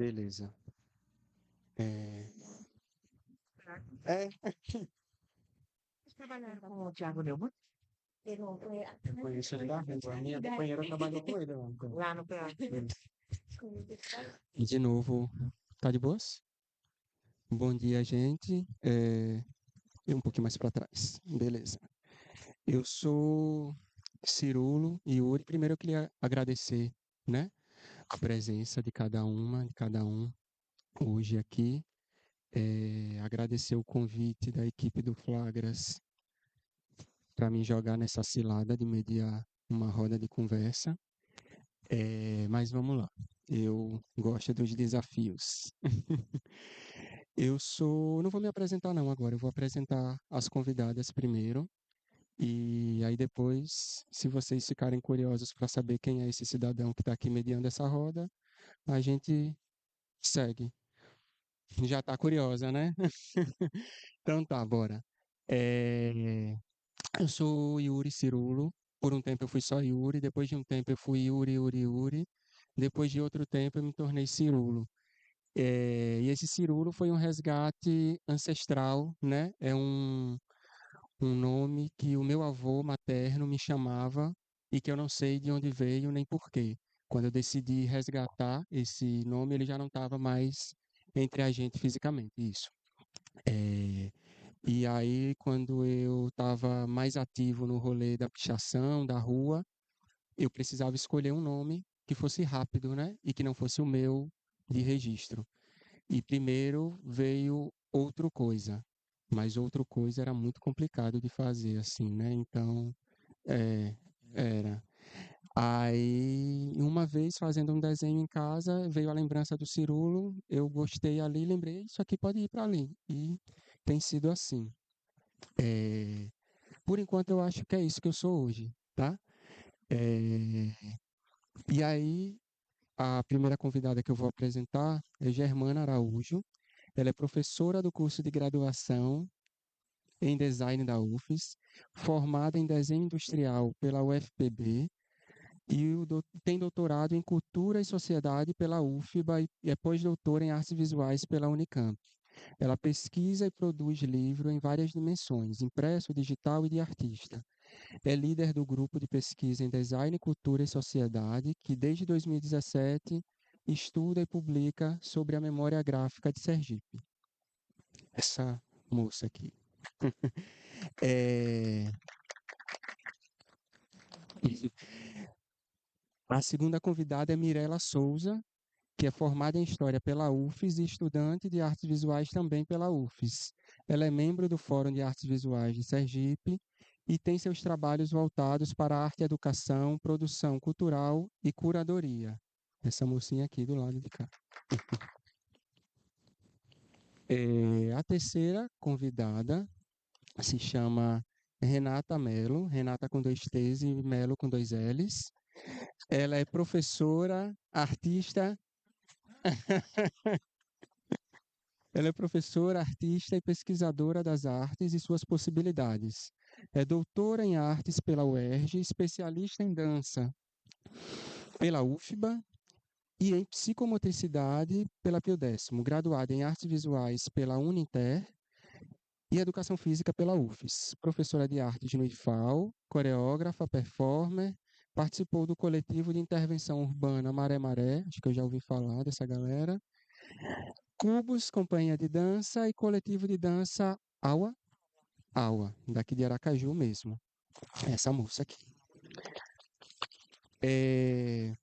Beleza. É, é, Trabalhar com o Thiago Neumann? eu conheço ele da rua. A minha companheira trabalhou com ele ontem. Lá no PA. E de novo, tá de boas? Bom dia, gente. E um pouquinho mais para trás. Beleza. Eu sou Cirulo e Yuri. Primeiro eu queria agradecer, né, a presença de cada um hoje aqui. Agradecer o convite da equipe do Flagras para me jogar nessa cilada de mediar uma roda de conversa. Mas vamos lá. Eu gosto dos desafios. Não vou me apresentar não agora, eu vou apresentar as convidadas primeiro. E aí depois, se vocês ficarem curiosos para saber quem é esse cidadão que está aqui mediando essa roda, a gente segue. Já está curiosa, né? Então tá, bora. É, Eu sou Yuri Cirulo. Por um tempo eu fui só Yuri, depois de um tempo eu fui Yuri. Depois de outro tempo eu me tornei Cirulo. E esse Cirulo foi um resgate ancestral, né? Um nome que o meu avô materno me chamava e que eu não sei de onde veio nem porquê. Quando eu decidi resgatar esse nome, ele já não estava mais entre a gente fisicamente, isso. É, e aí, quando eu estava mais ativo no rolê da pichação, da rua, eu precisava escolher um nome que fosse rápido, né? E que não fosse o meu de registro. E primeiro veio Outro Coisa, mas Outro Coisa era muito complicado de fazer, assim, né? Então, é, era. Aí, uma vez fazendo um desenho em casa, veio a lembrança do Cirulo, eu gostei ali, lembrei, isso aqui pode ir para ali. E tem sido assim. É, por enquanto, eu acho que é isso que eu sou hoje, tá? É, e aí, a primeira convidada que eu vou apresentar é Germana Araújo. Ela é professora do curso de graduação em design da UFES, formada em desenho industrial pela UFPB e tem doutorado em cultura e sociedade pela UFBA e é pós-doutora em artes visuais pela Unicamp. Ela pesquisa e produz livro em várias dimensões, impresso, digital e de artista. É líder do grupo de pesquisa em design, cultura e sociedade, que desde 2017 estuda e publica sobre a memória gráfica de Sergipe. Essa moça aqui. É, A segunda convidada é Mirela Souza, que é formada em História pela UFES e estudante de Artes Visuais também pela UFES. Ela é membro do Fórum de Artes Visuais de Sergipe e tem seus trabalhos voltados para arte, educação, produção cultural e curadoria. Essa mocinha aqui do lado de cá. A terceira convidada se chama Renata Melo, Renata com dois T's e Melo com dois L's. Ela é professora, artista. Ela é professora, artista e pesquisadora das artes e suas possibilidades. É doutora em artes pela UERJ, especialista em dança pela UFBA e em psicomotricidade pela Pio X, graduada em artes visuais pela Uninter e educação física pela UFES. Professora de artes no IFAL, coreógrafa, performer, participou do coletivo de intervenção urbana Maré Maré, acho que eu já ouvi falar dessa galera. Cubos, companhia de dança e coletivo de dança Aua, Aua, daqui de Aracaju mesmo. Essa moça aqui. É,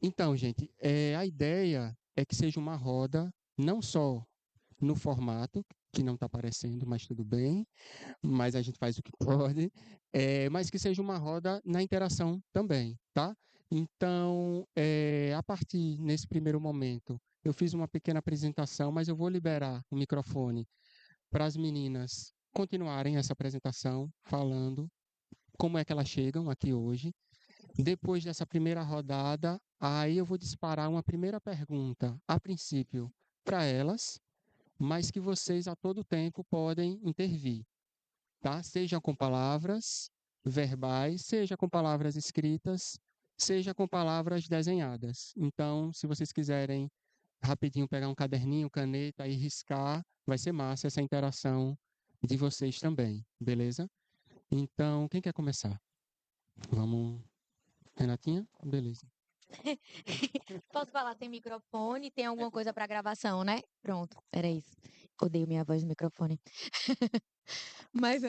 Então, gente, a ideia é que seja uma roda, não só no formato, que não está aparecendo, mas tudo bem, mas a gente faz o que pode, mas que seja uma roda na interação também, tá? Então, a partir, nesse primeiro momento, eu fiz uma pequena apresentação, mas eu vou liberar o microfone para as meninas continuarem essa apresentação, falando como é que elas chegam aqui hoje. Depois dessa primeira rodada, aí eu vou disparar uma primeira pergunta, a princípio, para elas, mas que vocês a todo tempo podem intervir, tá? Seja com palavras verbais, seja com palavras escritas, seja com palavras desenhadas. Então, se vocês quiserem rapidinho pegar um caderninho, caneta e riscar, vai ser massa essa interação de vocês também, beleza? Então, quem quer começar? Vamos, Renatinha? Beleza. Posso falar sem microfone? Tem alguma coisa para gravação, né? Pronto, era isso. Odeio minha voz no microfone. Mas,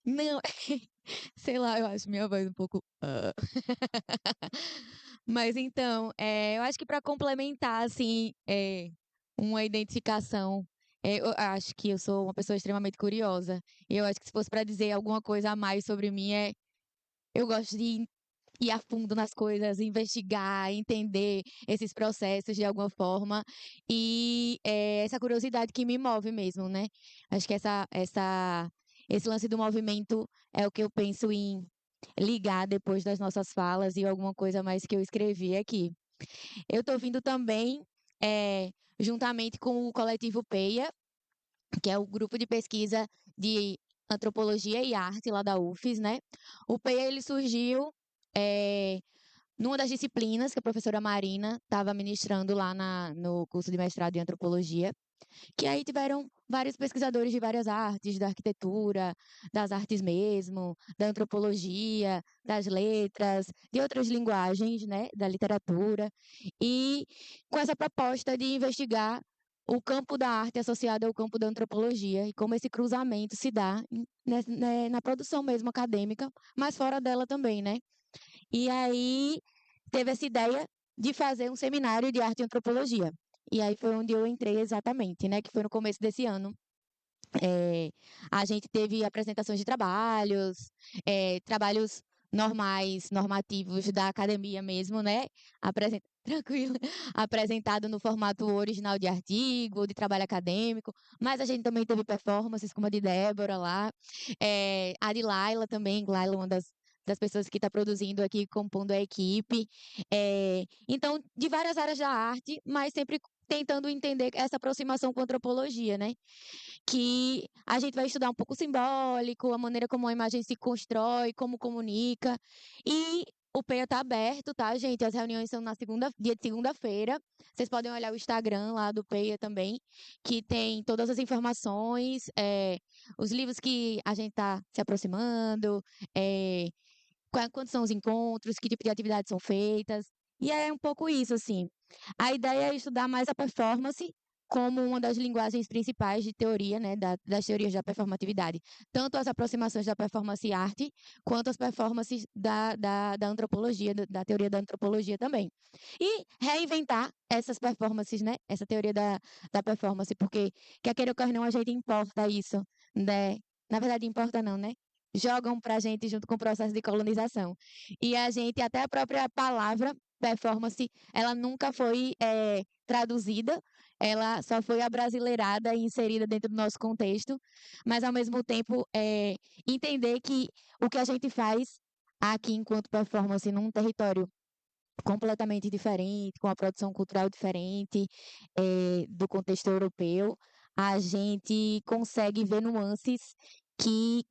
não, sei lá, eu acho minha voz um pouco. Mas então, eu acho que para complementar, assim, uma identificação, eu acho que eu sou uma pessoa extremamente curiosa. E eu acho que se fosse para dizer alguma coisa a mais sobre mim, eu gosto de ir a fundo nas coisas, investigar, entender esses processos de alguma forma. E é essa curiosidade que me move mesmo, né? Acho que esse lance do movimento é o que eu penso em ligar depois das nossas falas e alguma coisa mais que eu escrevi aqui. Eu estou vindo também, é, juntamente com o coletivo PEIA, que é o grupo de pesquisa de antropologia e arte lá da UFES, né? O PEIA ele surgiu é, numa das disciplinas que a professora Marina estava ministrando lá no curso de mestrado em antropologia, que aí tiveram vários pesquisadores de várias artes, da arquitetura, das artes mesmo, da antropologia, das letras, de outras linguagens, né, da literatura, e com essa proposta de investigar o campo da arte associado ao campo da antropologia e como esse cruzamento se dá na produção mesmo acadêmica, mas fora dela também, né? E aí teve essa ideia de fazer um seminário de arte e antropologia. E aí foi onde eu entrei exatamente, né? Que foi no começo desse ano. É, a gente teve apresentações de trabalhos, trabalhos normais, normativos da academia mesmo, né? Tranquilo, apresentado no formato original de artigo, de trabalho acadêmico, mas a gente também teve performances como a de Débora lá, a de Laila também, Laila, uma das pessoas que está produzindo aqui, compondo a equipe. Então, de várias áreas da arte, mas sempre tentando entender essa aproximação com a antropologia, né? Que a gente vai estudar um pouco o simbólico, a maneira como a imagem se constrói, como comunica. E o PEA está aberto, tá, gente? As reuniões são dia de segunda-feira. Vocês podem olhar o Instagram lá do PEA também, que tem todas as informações, os livros que a gente está se aproximando, quantos são os encontros, que tipo de atividades são feitas. E é um pouco isso, assim. A ideia é estudar mais a performance como uma das linguagens principais de teoria, né, das teorias da performatividade. Tanto as aproximações da performance e arte, quanto as performances da antropologia, da teoria da antropologia também. E reinventar essas performances, né, essa teoria da performance, porque, quer queira ou quer não, a gente importa isso, né? Na verdade, importa não, né? Jogam para a gente junto com o processo de colonização. E a gente, até a própria palavra performance, ela nunca foi traduzida, ela só foi abrasileirada e inserida dentro do nosso contexto, mas ao mesmo tempo entender que o que a gente faz aqui enquanto performance num território completamente diferente, com a produção cultural diferente do contexto europeu, a gente consegue ver nuances que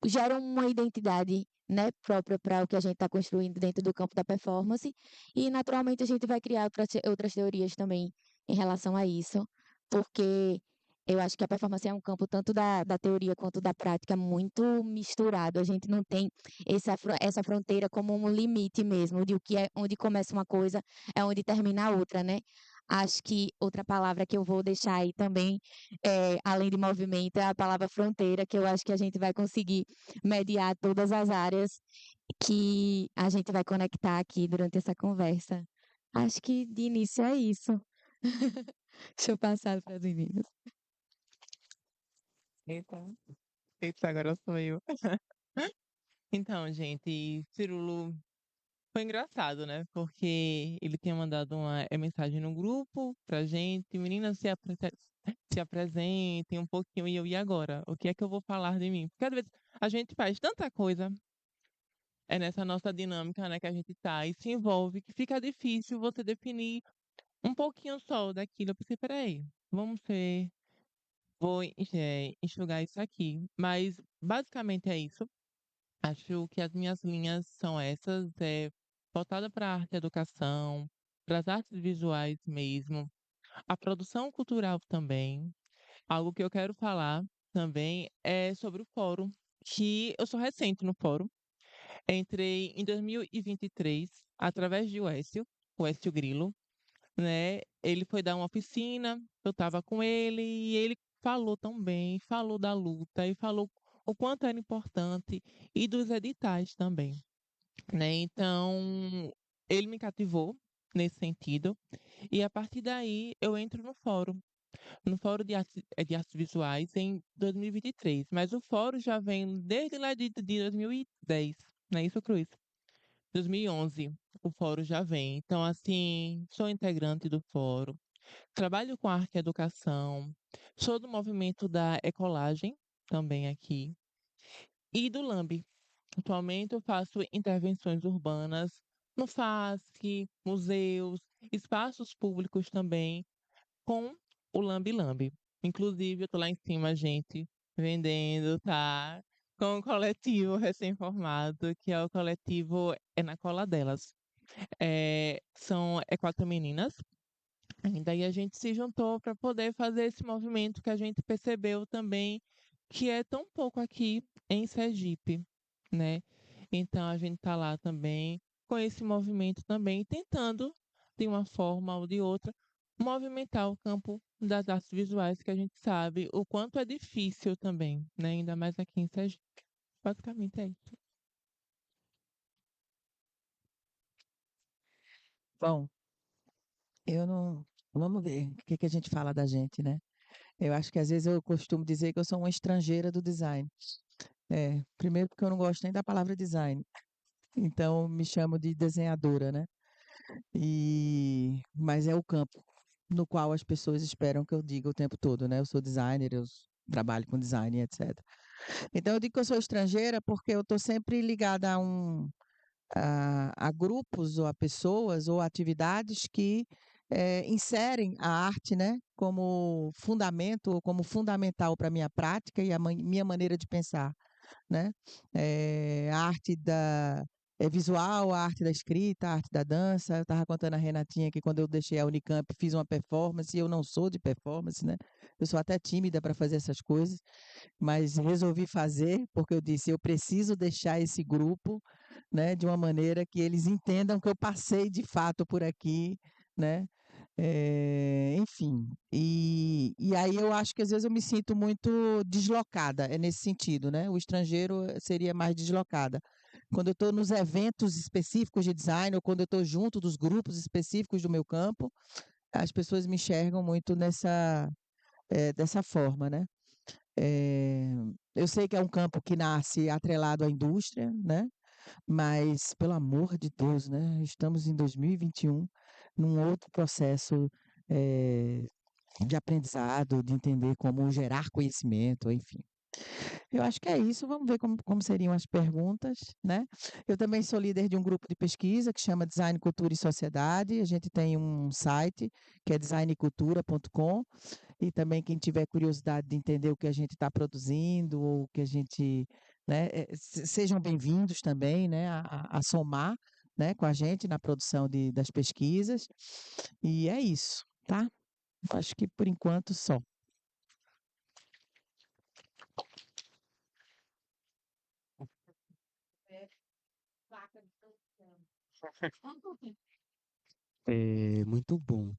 geram uma identidade, né, própria para o que a gente está construindo dentro do campo da performance, e naturalmente a gente vai criar outras teorias também em relação a isso, porque eu acho que a performance é um campo tanto da teoria quanto da prática muito misturado. A gente não tem essa fronteira como um limite mesmo, de o que é onde começa uma coisa, é onde termina a outra, né? Acho que outra palavra que eu vou deixar aí também, além de movimento, é a palavra fronteira, que eu acho que a gente vai conseguir mediar todas as áreas que a gente vai conectar aqui durante essa conversa. Acho que de início é isso. Deixa eu passar para as meninas. Eita, eita, agora sou eu. Então, gente, Cirulo foi engraçado, né? Porque ele tinha mandado uma mensagem no grupo pra gente, meninas se apresentem um pouquinho, e agora? O que é que eu vou falar de mim? Porque às vezes a gente faz tanta coisa, nessa nossa dinâmica, né, que a gente tá e se envolve, que fica difícil você definir um pouquinho só daquilo. Eu pensei, peraí, vamos ser, vou enxugar isso aqui. Mas basicamente é isso. Acho que as minhas linhas são essas, voltada para a arte e educação, para as artes visuais mesmo, a produção cultural também. Algo que eu quero falar também é sobre o fórum, que eu sou recente no fórum. Entrei em 2023 através de o Écio Grilo, né? Ele foi dar uma oficina, eu estava com ele e ele falou tão bem, falou da luta e falou o quanto era importante e dos editais também, né? Então, ele me cativou nesse sentido e a partir daí eu entro no Fórum de Artes Visuais em 2023, mas o fórum já vem desde lá de 2010, não é isso, Cruz? 2011, o fórum já vem. Então, assim, sou integrante do fórum, trabalho com arte e educação, sou do movimento da ecolagem também aqui, e do LAMB. Atualmente eu faço intervenções urbanas no FASC, museus, espaços públicos também, com o Lambi Lambi. Inclusive, eu tô lá em cima, gente, vendendo, tá? Com o coletivo recém-formado, que é o coletivo É na Cola Delas. São quatro meninas. E daí a gente se juntou para poder fazer esse movimento que a gente percebeu também que é tão pouco aqui em Sergipe, né? Então a gente tá lá também com esse movimento também, tentando, de uma forma ou de outra, movimentar o campo das artes visuais, que a gente sabe o quanto é difícil também, né? Ainda mais aqui em Sergipe. Basicamente é isso. Bom, eu não. Vamos ver o que que a gente fala da gente, né? Eu acho que às vezes eu costumo dizer que eu sou uma estrangeira do design. Primeiro porque eu não gosto nem da palavra design. Então me chamo de desenhadora, né? Mas é o campo no qual as pessoas esperam que eu diga o tempo todo, né? Eu sou designer, trabalho com design, etc. Então eu digo que eu sou estrangeira porque eu estou sempre ligada a grupos ou a pessoas ou atividades que inserem a arte, né, como fundamento ou como fundamental para a minha prática e a minha maneira de pensar, né? A arte visual, a arte da escrita, a arte da dança. Eu estava contando a Renatinha que quando eu deixei a Unicamp fiz uma performance e eu não sou de performance, né? Eu sou até tímida para fazer essas coisas, mas resolvi fazer porque eu disse, eu preciso deixar esse grupo, né, de uma maneira que eles entendam que eu passei de fato por aqui, né? Enfim, e aí eu acho que às vezes eu me sinto muito deslocada, é nesse sentido, né? O estrangeiro seria mais deslocada. Quando eu estou nos eventos específicos de design ou quando eu estou junto dos grupos específicos do meu campo, as pessoas me enxergam muito dessa forma, né? Eh, eu sei que é um campo que nasce atrelado à indústria, né? Mas, pelo amor de Deus, né? Estamos em 2021, num outro processo eh, de aprendizado, de entender como gerar conhecimento, enfim. Eu acho que é isso. Vamos ver como seriam as perguntas, né? Eu também sou líder de um grupo de pesquisa que chama Design, Cultura e Sociedade. A gente tem um site que é designcultura.com e também quem tiver curiosidade de entender o que a gente está produzindo ou o que a gente, né, sejam bem-vindos também, né, a somar, né, com a gente na produção das pesquisas. E é isso, tá? Acho que por enquanto só. Muito bom.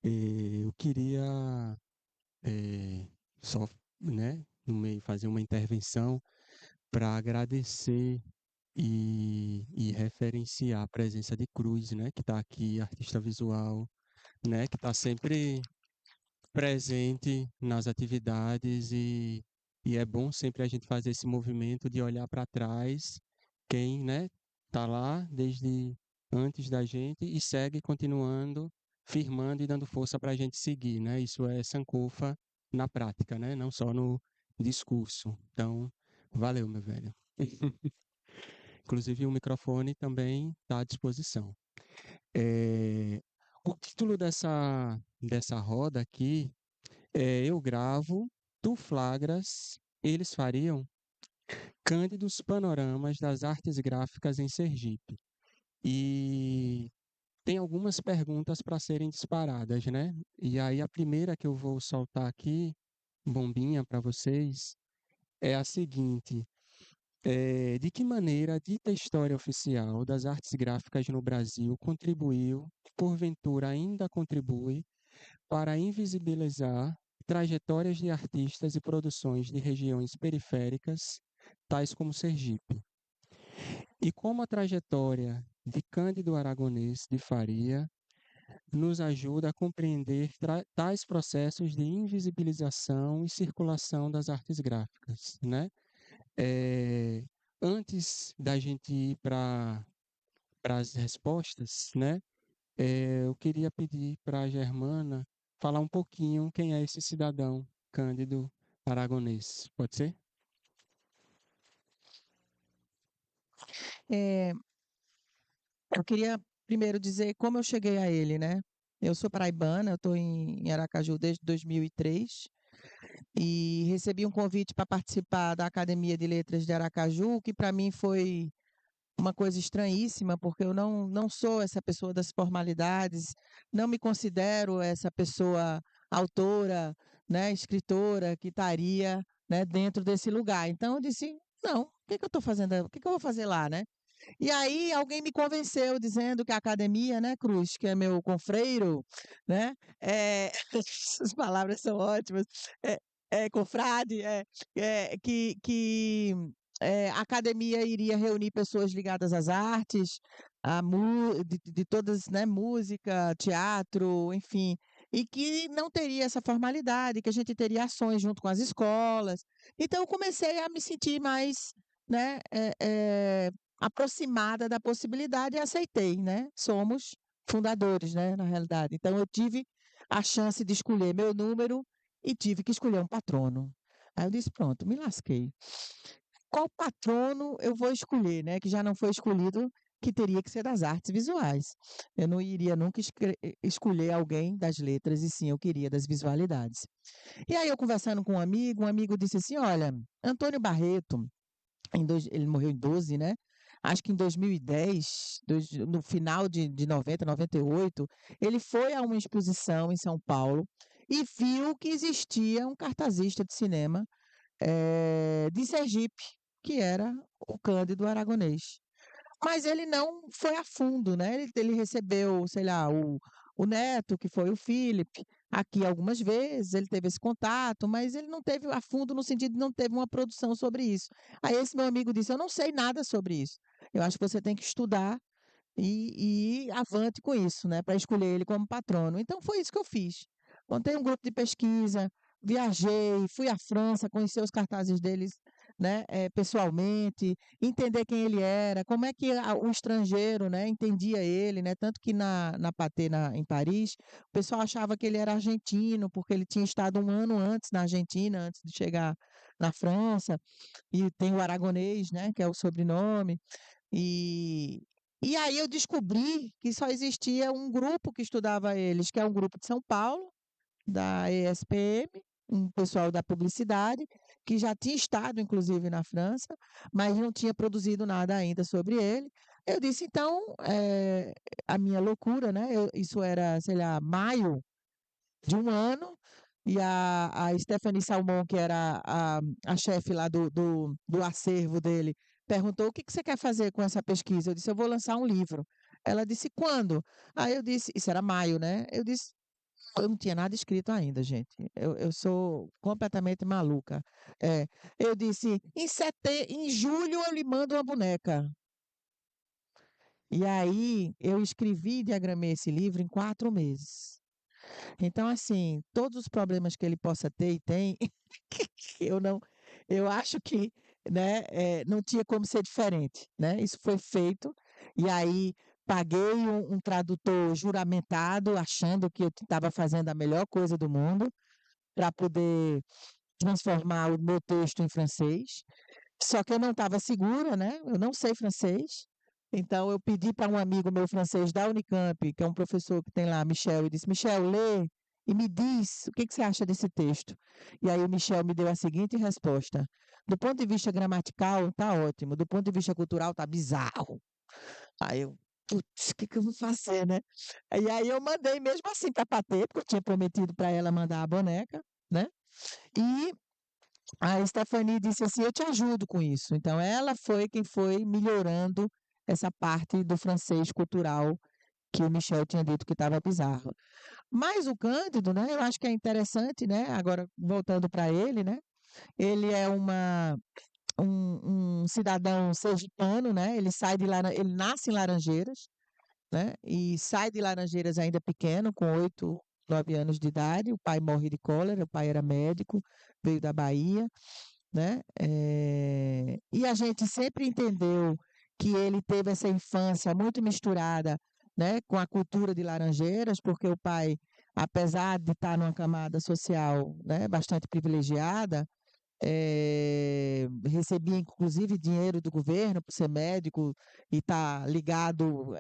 Eu queria só, né, no meio, fazer uma intervenção para agradecer e referenciar a presença de Cruz, né, que está aqui, artista visual, né, que está sempre presente nas atividades e é bom sempre a gente fazer esse movimento de olhar para trás, quem, né, tá lá desde antes da gente e segue continuando, firmando e dando força para a gente seguir, né? Isso é Sankofa na prática, né? Não só no discurso. Então, valeu, meu velho. Inclusive, o microfone também está à disposição. É, o título dessa roda aqui é Eu Gravo, Tu Flagras, Eles Fariam. Cândidos Panoramas das Artes Gráficas em Sergipe. E tem algumas perguntas para serem disparadas, né? E aí a primeira que eu vou soltar aqui, bombinha para vocês, é a seguinte: de que maneira a dita história oficial das artes gráficas no Brasil contribuiu, porventura ainda contribui, para invisibilizar trajetórias de artistas e produções de regiões periféricas, tais como Sergipe? E como a trajetória de Cândido Aragonês de Faria nos ajuda a compreender tais processos de invisibilização e circulação das artes gráficas, né? Eh, Antes da gente ir para as respostas, né? Eu queria pedir para a Germana falar um pouquinho quem é esse cidadão Cândido Aragonês. Pode ser? É, eu queria primeiro dizer como eu cheguei a ele, né? Eu sou paraibana, eu estou em Aracaju desde 2003 e recebi um convite para participar da Academia de Letras de Aracaju, que para mim foi uma coisa estranhíssima, porque eu não sou essa pessoa das formalidades, não me considero essa pessoa autora, né, escritora que estaria, né, dentro desse lugar. Então eu disse, não, o que que eu estou fazendo? O que que eu vou fazer lá, né? E aí alguém me convenceu dizendo que a academia, né, Cruz, que é meu confreiro, né? Essas palavras são ótimas. Confrade, que a academia iria reunir pessoas ligadas às artes, de todas, né, música, teatro, enfim, e que não teria essa formalidade, que a gente teria ações junto com as escolas. Então eu comecei a me sentir mais, né, aproximada da possibilidade e aceitei, né? Somos fundadores, né, na realidade. Então eu tive a chance de escolher meu número e tive que escolher um patrono. Aí eu disse, pronto, me lasquei. Qual patrono eu vou escolher, né? Que já não foi escolhido, que teria que ser das artes visuais. Eu não iria nunca escolher alguém das letras, e sim, eu queria das visualidades. E aí eu conversando com um amigo disse assim, olha, Antônio Barreto, ele morreu em 12, né? Acho que em 2010, no final de 90, 98, ele foi a uma exposição em São Paulo e viu que existia um cartazista de cinema de Sergipe, que era o Cândido Aragonês. Mas ele não foi a fundo, né? Ele recebeu, sei lá, o neto, que foi o Philip, aqui algumas vezes, ele teve esse contato, mas ele não teve a fundo no sentido de não teve uma produção sobre isso. Aí esse meu amigo disse: eu não sei nada sobre isso. Eu acho que você tem que estudar e ir avante com isso, né? Para escolher ele como patrono. Então foi isso que eu fiz. Montei um grupo de pesquisa, viajei, fui à França, conhecer os cartazes deles, né, pessoalmente, entender quem ele era, como é que o estrangeiro, né, entendia ele, né, tanto que na Pathé, em Paris, o pessoal achava que ele era argentino, porque ele tinha estado um ano antes na Argentina, antes de chegar na França, e tem o aragonês, né, que é o sobrenome, e, e aí eu descobri que só existia um grupo que estudava eles, que é um grupo de São Paulo, da ESPM, um pessoal da publicidade, que já tinha estado, inclusive, na França, mas não tinha produzido nada ainda sobre ele. Eu disse, então, a minha loucura, né? Isso era, sei lá, maio de um ano, e a Stephanie Salmon, que era a chefe lá do acervo dele, perguntou: o que que você quer fazer com essa pesquisa? Eu disse: eu vou lançar um livro. Ela disse: quando? Aí eu disse: isso era maio, né? Eu disse: eu não tinha nada escrito ainda, gente. Eu sou completamente maluca. É, eu disse: em julho eu lhe mando uma boneca. E aí eu escrevi e diagramei esse livro em 4 meses. Então, assim, todos os problemas que ele possa ter e tem, eu não, eu acho que, né, não tinha como ser diferente, né? Isso foi feito e aí paguei um tradutor juramentado, achando que eu estava fazendo a melhor coisa do mundo para poder transformar o meu texto em francês. Só que eu não estava segura, né? Eu não sei francês. Então eu pedi para um amigo meu francês da Unicamp, que é um professor que tem lá, Michel, e disse: Michel, lê e me diz o que você acha desse texto. E aí o Michel me deu a seguinte resposta: do ponto de vista gramatical, tá ótimo, do ponto de vista cultural, tá bizarro. Aí eu, putz, o que eu vou fazer, né? E aí eu mandei mesmo assim para Patê, porque eu tinha prometido para ela mandar a boneca, né? E a Stephanie disse assim: eu te ajudo com isso. Então, ela foi quem foi melhorando essa parte do francês cultural que o Michel tinha dito que estava bizarro. Mas o Cândido, né? Eu acho que é interessante, né? Agora, voltando para ele, né? Ele é um cidadão sergipano, né? Ele nasce em Laranjeiras, né? E sai de Laranjeiras ainda pequeno, com 8, 9 anos de idade. O pai morre de cólera, o pai era médico, veio da Bahia, né? E a gente sempre entendeu que ele teve essa infância muito misturada, né, com a cultura de Laranjeiras, porque o pai, apesar de estar numa camada social, né, bastante privilegiada, recebia inclusive dinheiro do governo por ser médico e está ligado,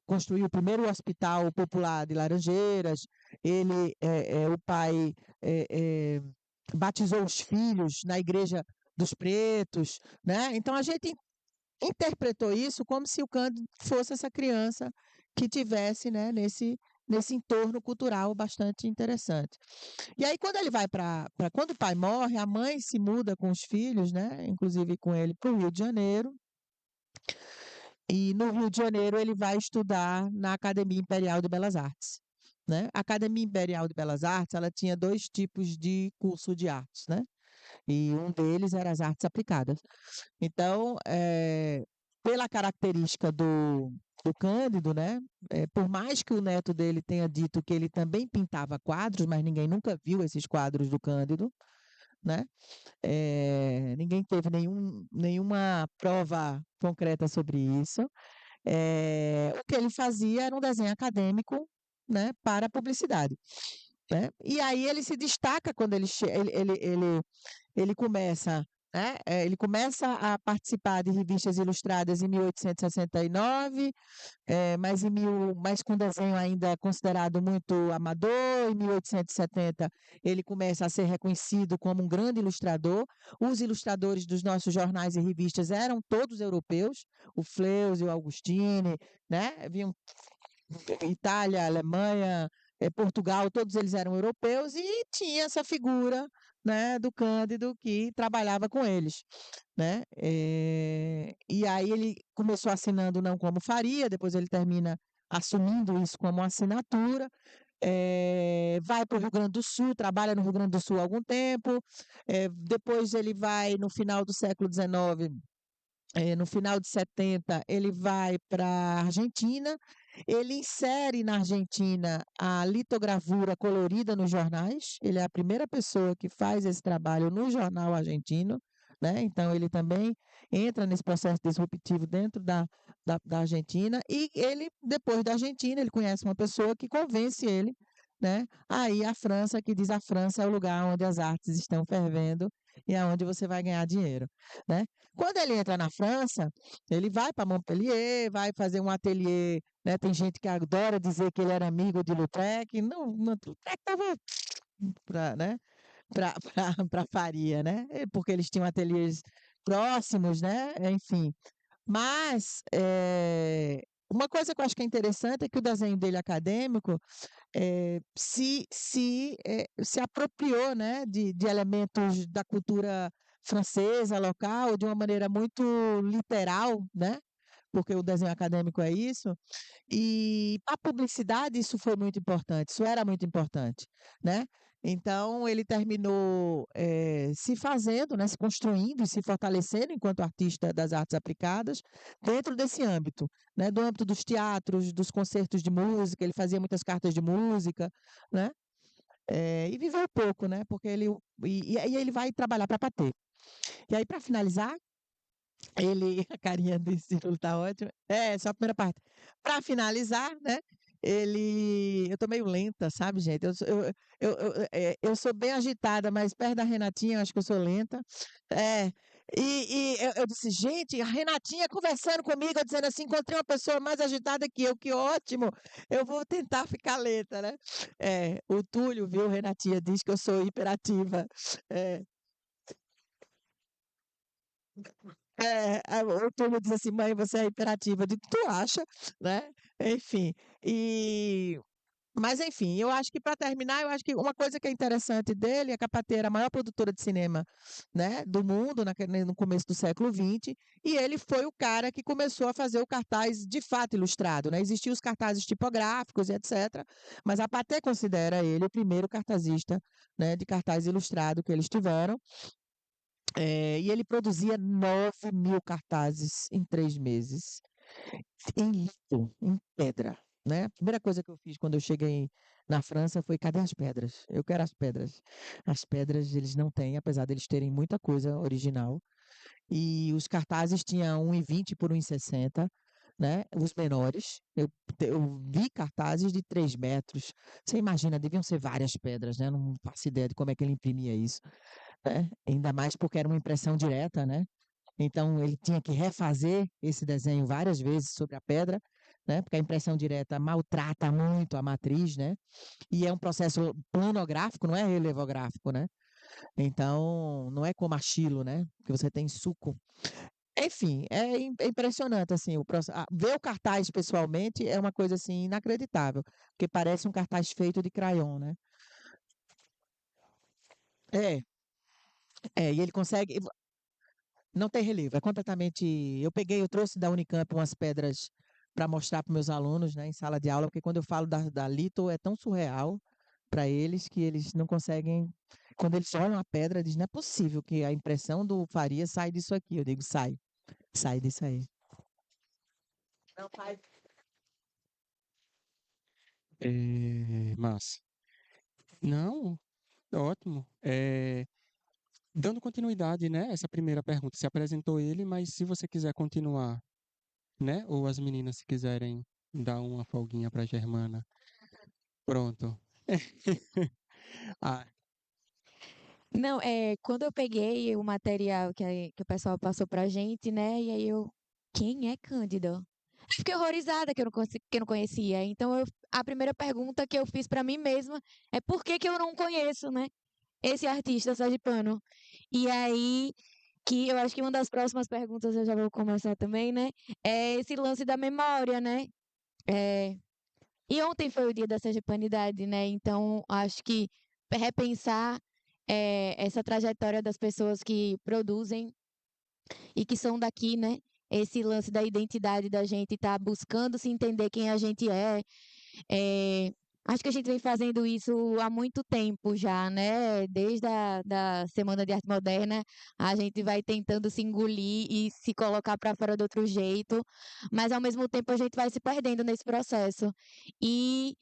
construiu o primeiro hospital popular de Laranjeiras. O pai eh, eh, batizou os filhos na igreja dos pretos, né? Então a gente interpretou isso como se o Cândido fosse essa criança que tivesse, né, nesse entorno cultural bastante interessante. E aí, quando ele vai quando o pai morre, a mãe se muda com os filhos, né, inclusive com ele, para o Rio de Janeiro. E no Rio de Janeiro ele vai estudar na Academia Imperial de Belas Artes. Né? A Academia Imperial de Belas Artes, ela tinha 2 tipos de curso de artes, né? E um deles era as artes aplicadas. Então, pela característica do Cândido, né? Por mais que o neto dele tenha dito que ele também pintava quadros, mas ninguém nunca viu esses quadros do Cândido, né? Ninguém teve nenhuma prova concreta sobre isso. O que ele fazia era um desenho acadêmico, né, para a publicidade. Né? E aí ele se destaca quando ele começa, né? Ele começa a participar de revistas ilustradas em 1869, mas com desenho ainda considerado muito amador. Em 1870 ele começa a ser reconhecido como um grande ilustrador. Os ilustradores dos nossos jornais e revistas eram todos europeus, o Fleus e o Augustine, né? Vinham Itália, Alemanha, Portugal, todos eles eram europeus e tinha essa figura, né, do Cândido que trabalhava com eles, né? E aí ele começou assinando não como faria, depois ele termina assumindo isso como assinatura. Vai para o Rio Grande do Sul, trabalha no Rio Grande do Sul há algum tempo. Depois ele vai, no final do século XIX, no final de 70, ele vai para a Argentina. Ele insere na Argentina a litogravura colorida nos jornais. Ele é a primeira pessoa que faz esse trabalho no jornal argentino, né? Então, ele também entra nesse processo disruptivo dentro da Argentina. E ele, depois da Argentina, ele conhece uma pessoa que convence ele, né? Aí a França, que diz: a França é o lugar onde as artes estão fervendo e é onde você vai ganhar dinheiro, né? Quando ele entra na França, ele vai para Montpellier, vai fazer um ateliê, né? Tem gente que adora dizer que ele era amigo de Lautrec. Não, Lautrec estava para, né? Para Faria, né? Porque eles tinham ateliês próximos, né? Enfim. Mas uma coisa que eu acho que é interessante é que o desenho dele acadêmico se apropriou, né, de elementos da cultura francesa local de uma maneira muito literal, né? Porque o desenho acadêmico é isso. E a publicidade, isso foi muito importante, isso era muito importante, né? Então, ele terminou se fazendo, né, se construindo e se fortalecendo enquanto artista das artes aplicadas dentro desse âmbito, né, do âmbito dos teatros, dos concertos de música. Ele fazia muitas cartas de música, né? E viveu pouco, né? Porque e aí ele vai trabalhar para Pathé. E aí, para finalizar, a carinha desse Círculo tá ótima. Só a primeira parte. Para finalizar, né? Eu tô meio lenta, sabe, gente? Eu sou bem agitada, mas perto da Renatinha, eu acho que eu sou lenta. É, E eu disse, gente, a Renatinha conversando comigo, dizendo assim, encontrei uma pessoa mais agitada que eu, que ótimo, eu vou tentar ficar lenta, né? O Túlio, viu, Renatinha, diz que eu sou hiperativa. É, o Túlio diz assim, mãe, você é hiperativa. Eu digo, tu acha, né? Enfim, e... Mas, enfim, eu acho que para terminar, eu acho que uma coisa que é interessante dele é que a Pathé era a maior produtora de cinema, né, do mundo no começo do século XX, e ele foi o cara que começou a fazer o cartaz de fato ilustrado, né? Existiam os cartazes tipográficos e etc., mas a Pathé considera ele o primeiro cartazista, né, de cartaz ilustrado que eles tiveram. E ele produzia 9.000 cartazes em 3 meses em lito, em pedra, né? A primeira coisa que eu fiz quando eu cheguei na França foi, cadê as pedras? Eu quero as pedras. As pedras eles não têm, apesar deles terem muita coisa original. E os cartazes tinham 1,20 por 1,60, né? Os menores. Eu vi cartazes de 3 metros. Você imagina, deviam ser várias pedras, né? Eu não faço ideia de como é que ele imprimia isso, né? Ainda mais porque era uma impressão direta, né? Então, ele tinha que refazer esse desenho várias vezes sobre a pedra, né? Porque a impressão direta maltrata muito a matriz, né? E é um processo planográfico, não é relevográfico, né? Então, não é como a Chilo, né? Que você tem suco. Enfim, é impressionante, assim, ver o cartaz pessoalmente é uma coisa, assim, inacreditável, porque parece um cartaz feito de crayon, né? É, e ele consegue. Não tem relevo, é completamente. Eu trouxe da Unicamp umas pedras para mostrar para meus alunos, né, em sala de aula, porque quando eu falo da Lito é tão surreal para eles que eles não conseguem. Quando eles olham a pedra, diz, não é possível que a impressão do Faria sai disso aqui. Eu digo, sai disso aí. Não faz. Massa. Não, ótimo. Dando continuidade, né? Essa primeira pergunta, se apresentou ele, mas se você quiser continuar, né? Ou as meninas se quiserem dar uma folguinha para Germana, pronto. Ah, Não, quando eu peguei o material que o pessoal passou pra gente, né? E aí quem é Cândido? Eu fiquei horrorizada que eu não conhecia. Então, a primeira pergunta que eu fiz pra mim mesma é por que que eu não conheço, né? Esse artista sergipano. E aí, que eu acho que uma das próximas perguntas eu já vou começar também, né? É esse lance da memória, né? É, e ontem foi o dia da sergipanidade, né? Então, acho que repensar essa trajetória das pessoas que produzem e que são daqui, né? Esse lance da identidade da gente estar buscando se entender quem a gente é. Acho que a gente vem fazendo isso há muito tempo já, né? Desde da Semana de Arte Moderna, a gente vai tentando se engolir e se colocar para fora de outro jeito, mas ao mesmo tempo a gente vai se perdendo nesse processo. E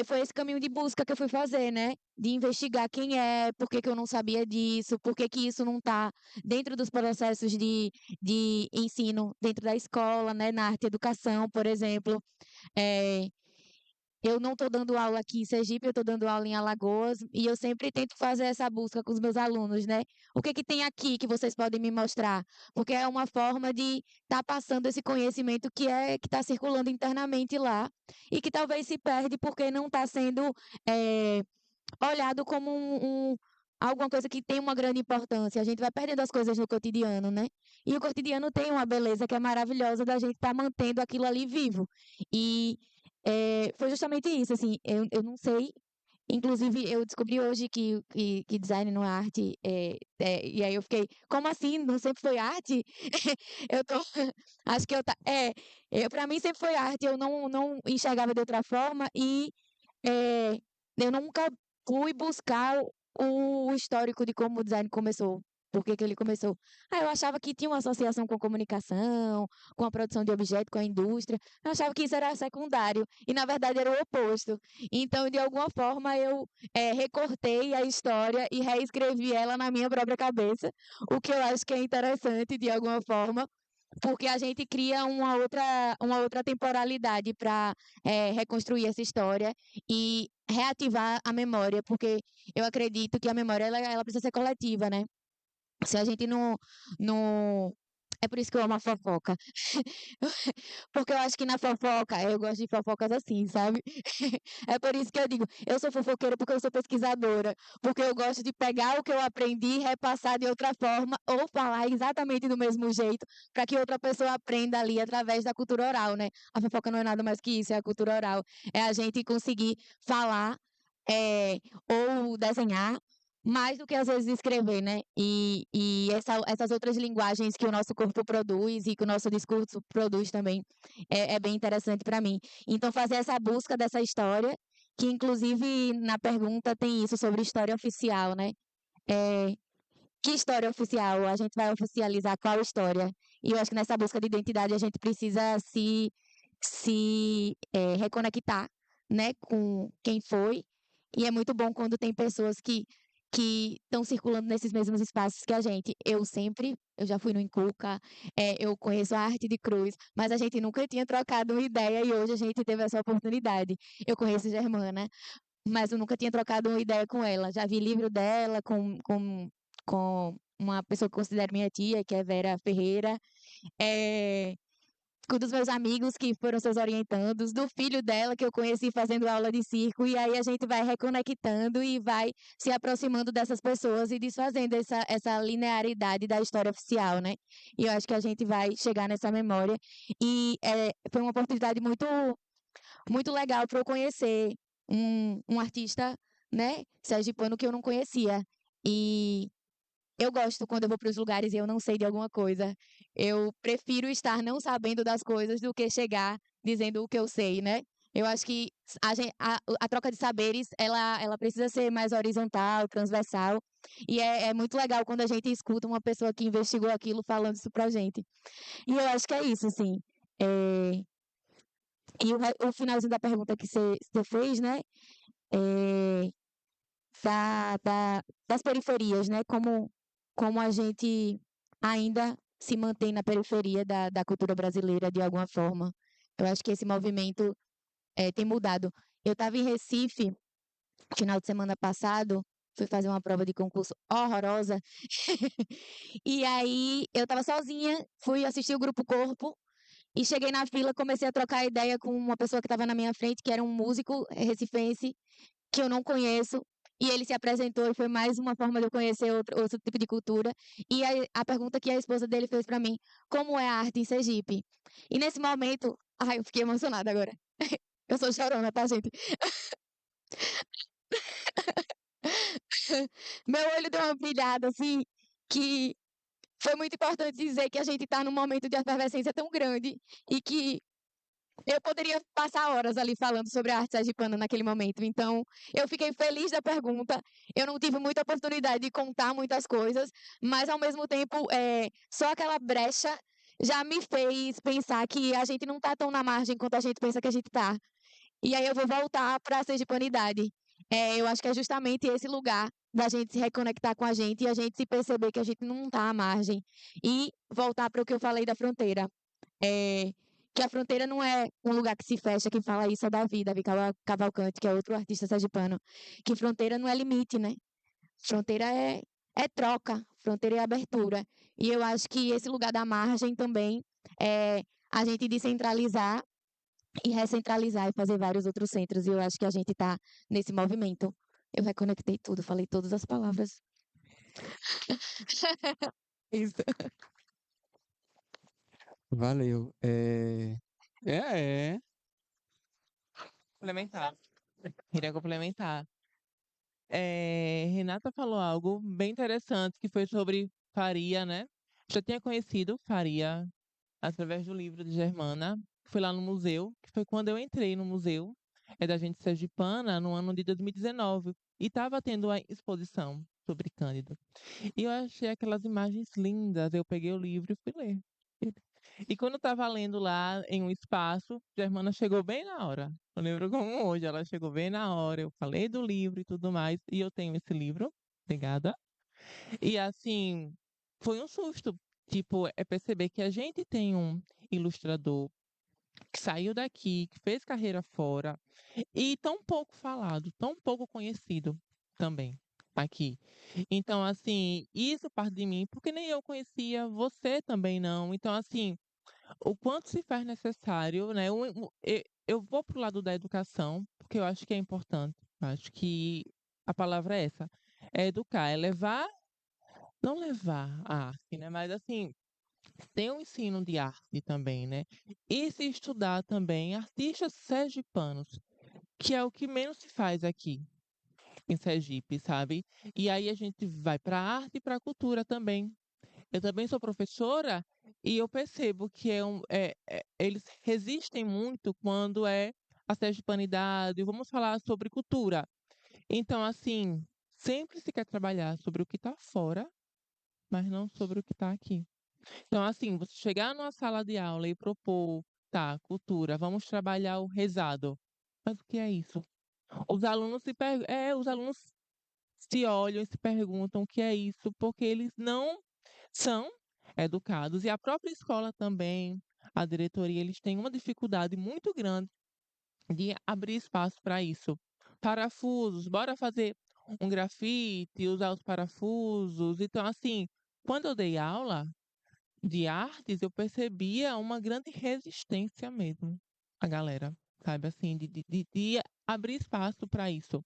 foi esse caminho de busca que eu fui fazer, né? De investigar quem é, por que que eu não sabia disso, por que que isso não está dentro dos processos de ensino dentro da escola, né? Na arte e educação, por exemplo. É, eu não estou dando aula aqui em Sergipe, eu estou dando aula em Alagoas, e eu sempre tento fazer essa busca com os meus alunos, né? O que que tem aqui que vocês podem me mostrar? Porque é uma forma de estar passando esse conhecimento que está circulando internamente lá e que talvez se perde porque não está sendo eh, olhado como alguma coisa que tem uma grande importância. A gente vai perdendo as coisas no cotidiano, né? E o cotidiano tem uma beleza que é maravilhosa da gente estar mantendo aquilo ali vivo. E foi justamente isso, assim, eu não sei. Inclusive, eu descobri hoje que design não é arte, e aí eu fiquei, como assim? Não sempre foi arte? Eu tô, acho que para mim sempre foi arte, eu não enxergava de outra forma e é, eu nunca fui buscar o histórico de como o design começou. Por que que ele começou? Eu achava que tinha uma associação com comunicação, com a produção de objetos, com a indústria. Eu achava que isso era secundário. E, na verdade, era o oposto. Então, de alguma forma, eu recortei a história e reescrevi ela na minha própria cabeça. O que eu acho que é interessante, de alguma forma, porque a gente cria uma outra temporalidade para reconstruir essa história e reativar a memória, porque eu acredito que a memória ela precisa ser coletiva, né? Se a gente não... É por isso que eu amo a fofoca. Porque eu acho que na fofoca, eu gosto de fofocas assim, sabe? É por isso que eu digo, eu sou fofoqueira porque eu sou pesquisadora. Porque eu gosto de pegar o que eu aprendi, repassar de outra forma, ou falar exatamente do mesmo jeito, para que outra pessoa aprenda ali através da cultura oral, né? A fofoca não é nada mais que isso, é a cultura oral. É a gente conseguir falar, é, ou desenhar mais do que às vezes escrever, né? E essas outras linguagens que o nosso corpo produz e que o nosso discurso produz também é bem interessante para mim. Então, fazer essa busca dessa história, que inclusive na pergunta tem isso sobre história oficial, né? É, que história oficial? A gente vai oficializar qual história? E eu acho que nessa busca de identidade a gente precisa se reconectar, né, com quem foi. E é muito bom quando tem pessoas que estão circulando nesses mesmos espaços que a gente. Eu já fui no Inculca, eu conheço a arte de cruz, mas a gente nunca tinha trocado uma ideia e hoje a gente teve essa oportunidade. Eu conheço Germana, mas eu nunca tinha trocado uma ideia com ela. Já vi livro dela com uma pessoa que eu considero minha tia, que é Vera Ferreira. É, com dos meus amigos que foram seus orientandos, do filho dela que eu conheci fazendo aula de circo, e aí a gente vai reconectando e vai se aproximando dessas pessoas e desfazendo essa linearidade da história oficial, né? E eu acho que a gente vai chegar nessa memória. E foi uma oportunidade muito legal para eu conhecer um artista, né, sergipano que eu não conhecia. E eu gosto quando eu vou para os lugares e eu não sei de alguma coisa. Eu prefiro estar não sabendo das coisas do que chegar dizendo o que eu sei, né? Eu acho que a troca de saberes, ela precisa ser mais horizontal, transversal. E é muito legal quando a gente escuta uma pessoa que investigou aquilo falando isso pra gente. E eu acho que é isso, assim. É, e o finalzinho da pergunta que você fez, né? É, das periferias, né? Como a gente ainda se mantém na periferia da cultura brasileira de alguma forma. Eu acho que esse movimento tem mudado. Eu estava em Recife, final de semana passado, fui fazer uma prova de concurso horrorosa. E aí eu estava sozinha, fui assistir o Grupo Corpo e cheguei na fila, comecei a trocar ideia com uma pessoa que estava na minha frente, que era um músico recifense que eu não conheço. E ele se apresentou e foi mais uma forma de eu conhecer outro tipo de cultura. E a pergunta que a esposa dele fez para mim, como é a arte em Sergipe? E nesse momento, ai, eu fiquei emocionada agora. Eu sou chorona, tá, gente? Meu olho deu uma brilhada, assim, que foi muito importante dizer que a gente está num momento de efervescência tão grande e que eu poderia passar horas ali falando sobre a arte sergipana naquele momento. Então, eu fiquei feliz da pergunta. Eu não tive muita oportunidade de contar muitas coisas, mas ao mesmo tempo, só aquela brecha já me fez pensar que a gente não está tão na margem quanto a gente pensa que a gente está. E aí eu vou voltar para a sergipanidade. Eu acho que é justamente esse lugar da gente se reconectar com a gente e a gente se perceber que a gente não está à margem. E voltar para o que eu falei da fronteira. É, que a fronteira não é um lugar que se fecha, quem fala isso é Davi Cavalcante, que é outro artista sergipano, que fronteira não é limite, né? Fronteira é troca, fronteira é abertura. E eu acho que esse lugar da margem também é a gente descentralizar e recentralizar e fazer vários outros centros. E eu acho que a gente está nesse movimento. Eu reconectei tudo, falei todas as palavras. Isso. Valeu. É. Complementar. Queria complementar. Renata falou algo bem interessante que foi sobre Faria, né? Já tinha conhecido Faria através do livro de Germana, que foi lá no museu, que foi quando eu entrei no museu, da gente sergipana, no ano de 2019, e estava tendo a exposição sobre Cândido. E eu achei aquelas imagens lindas, eu peguei o livro e fui ler. E quando eu estava lendo lá em um espaço, Germana chegou bem na hora. Eu lembro como hoje, ela chegou bem na hora. Eu falei do livro e tudo mais, e eu tenho esse livro, obrigada. E assim, foi um susto. Tipo, é perceber que a gente tem um ilustrador que saiu daqui, que fez carreira fora, e tão pouco falado, tão pouco conhecido também. aqui. Então, assim, isso parte de mim, porque nem eu conhecia, você também não. Então, assim, o quanto se faz necessário, né? Eu vou pro lado da educação, porque eu acho que é importante. Eu acho que a palavra é essa. É educar, é levar, não levar a arte, né? Mas assim, tem um ensino de arte também, né? E se estudar também artistas sergipanos, que é o que menos se faz aqui em Sergipe, sabe? E aí a gente vai para a arte e para a cultura também. Eu também sou professora e eu percebo que eles resistem muito quando é a sergipanidade, vamos falar sobre cultura. Então, assim, sempre se quer trabalhar sobre o que está fora, mas não sobre o que está aqui. Então, assim, você chegar numa sala de aula e propor, tá, cultura, vamos trabalhar o rezado. Mas o que é isso? Os alunos se olham e se perguntam o que é isso, porque eles não são educados. E a própria escola também, a diretoria, eles têm uma dificuldade muito grande de abrir espaço para isso. Parafusos, bora fazer um grafite, usar os parafusos. Então, assim, quando eu dei aula de artes, eu percebia uma grande resistência mesmo, a galera, sabe, assim, de abrir espaço para isso.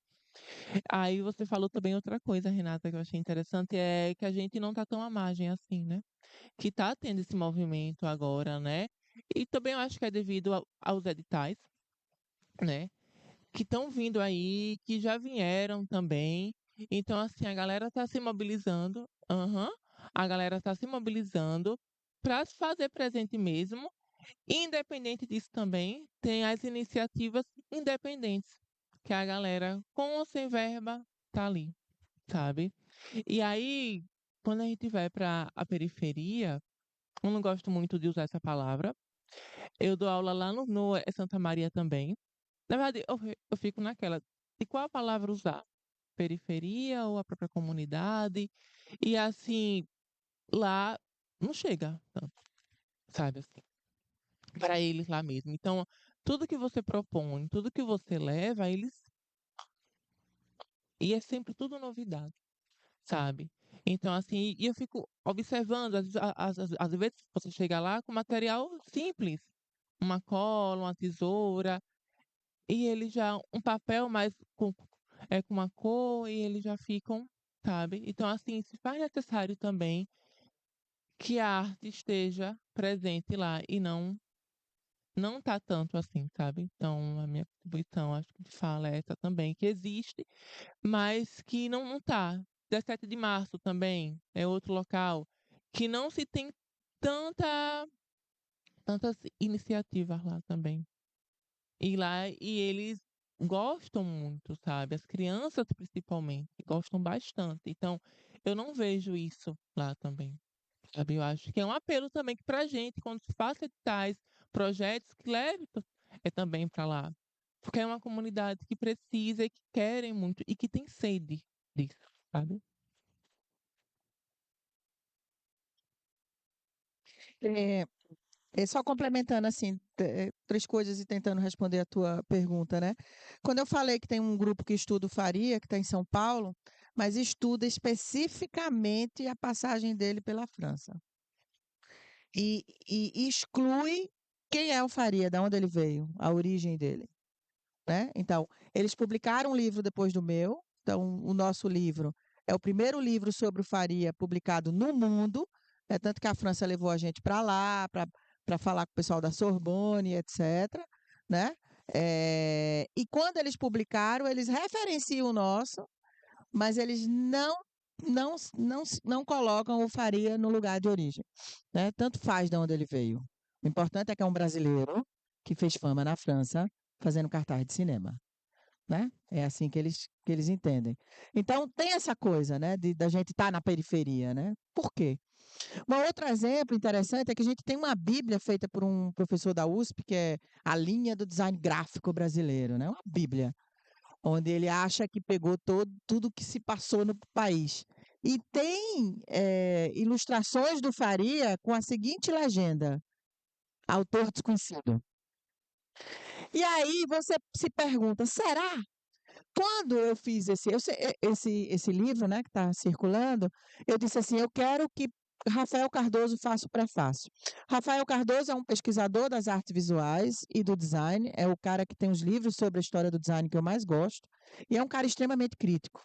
Aí você falou também outra coisa, Renata, que eu achei interessante, é que a gente não está tão à margem assim, né? Que está tendo esse movimento agora, né? E também eu acho que é devido aos editais, né? Que estão vindo aí, que já vieram também. Então, assim, a galera está se mobilizando. Aham. A galera está se mobilizando para se fazer presente mesmo. Independente disso também, tem as iniciativas independentes, que a galera, com ou sem verba, tá ali, sabe? E aí, quando a gente vai para a periferia, eu não gosto muito de usar essa palavra. Eu dou aula lá no Santa Maria também. Na verdade, eu fico naquela, de qual palavra usar? Periferia ou a própria comunidade? E assim, lá não chega tanto, sabe assim, para eles lá mesmo. Então, tudo que você propõe, tudo que você leva, eles. E é sempre tudo novidade, sabe? Então, assim, e eu fico observando, às vezes você chega lá com material simples, uma cola, uma tesoura, e eles já, um papel mais com uma cor, e eles já ficam, sabe? Então, assim, se faz necessário também que a arte esteja presente lá e não tá tanto assim, sabe? Então, a minha contribuição, acho que de fala é essa também, que existe, mas que não tá. 17 de março também é outro local que não se tem tanta, tantas iniciativas lá também. E lá, e eles gostam muito, sabe? As crianças, principalmente, gostam bastante. Então, eu não vejo isso lá também, sabe? Eu acho que é um apelo também que pra gente, quando se faça tais projetos, que leve também para lá. Porque é uma comunidade que precisa e que querem muito e que tem sede disso, sabe? É, só complementando assim, três coisas e tentando responder a tua pergunta, né? Quando eu falei que tem um grupo que estuda o Faria, que está em São Paulo, mas estuda especificamente a passagem dele pela França. E exclui quem é o Faria, de onde ele veio, a origem dele, né? Então, eles publicaram um livro depois do meu. Então, o nosso livro é o primeiro livro sobre o Faria publicado no mundo, né? Tanto que a França levou a gente para lá, para falar com o pessoal da Sorbonne, etc., né? E quando eles publicaram, eles referenciam o nosso, mas eles não colocam o Faria no lugar de origem, né? Tanto faz de onde ele veio. O importante é que é um brasileiro que fez fama na França fazendo cartaz de cinema, né? É assim que eles entendem. Então tem essa coisa, né, da gente estar na periferia, né? Por quê? Um outro exemplo interessante é que a gente tem uma Bíblia feita por um professor da USP, que é a linha do design gráfico brasileiro, né? Uma Bíblia onde ele acha que pegou tudo que se passou no país. E tem ilustrações do Faria com a seguinte legenda: autor desconhecido. E aí você se pergunta, será quando eu fiz esse livro, né, que está circulando, eu disse assim, eu quero que Rafael Cardoso faça o prefácio. Rafael Cardoso é um pesquisador das artes visuais e do design, é o cara que tem os livros sobre a história do design que eu mais gosto, e é um cara extremamente crítico.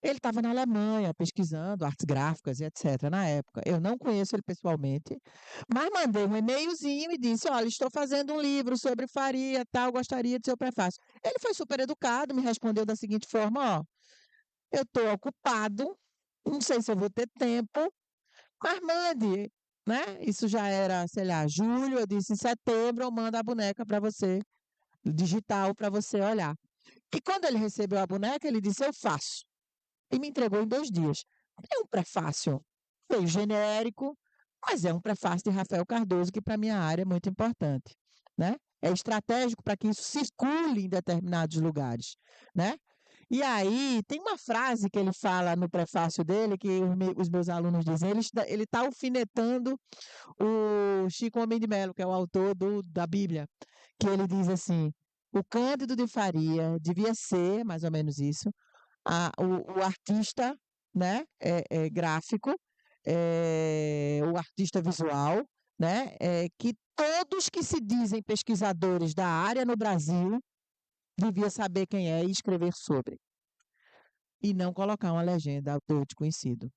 Ele estava na Alemanha pesquisando artes gráficas e etc. na época. Eu não conheço ele pessoalmente, mas mandei um e-mailzinho e disse: olha, estou fazendo um livro sobre Faria, tal, gostaria de seu prefácio. Ele foi super educado, me respondeu da seguinte forma: ó, eu estou ocupado, não sei se eu vou ter tempo, mas mande, né? Isso já era, sei lá, julho, eu disse em setembro eu mando a boneca para você, digital para você olhar. E quando ele recebeu a boneca, ele disse: eu faço. E me entregou em 2 dias. É um prefácio meio genérico, mas é um prefácio de Rafael Cardoso, que para minha área é muito importante, né? É estratégico para que isso circule em determinados lugares, né? E aí, tem uma frase que ele fala no prefácio dele, que os meus alunos dizem, ele está alfinetando o Chico Homem de Melo, que é o autor da Bíblia, que ele diz assim, o Cândido de Faria devia ser, mais ou menos isso, o artista, né, gráfico, o artista visual, né, que todos que se dizem pesquisadores da área no Brasil devia saber quem é e escrever sobre. E não colocar uma legenda autor desconhecido.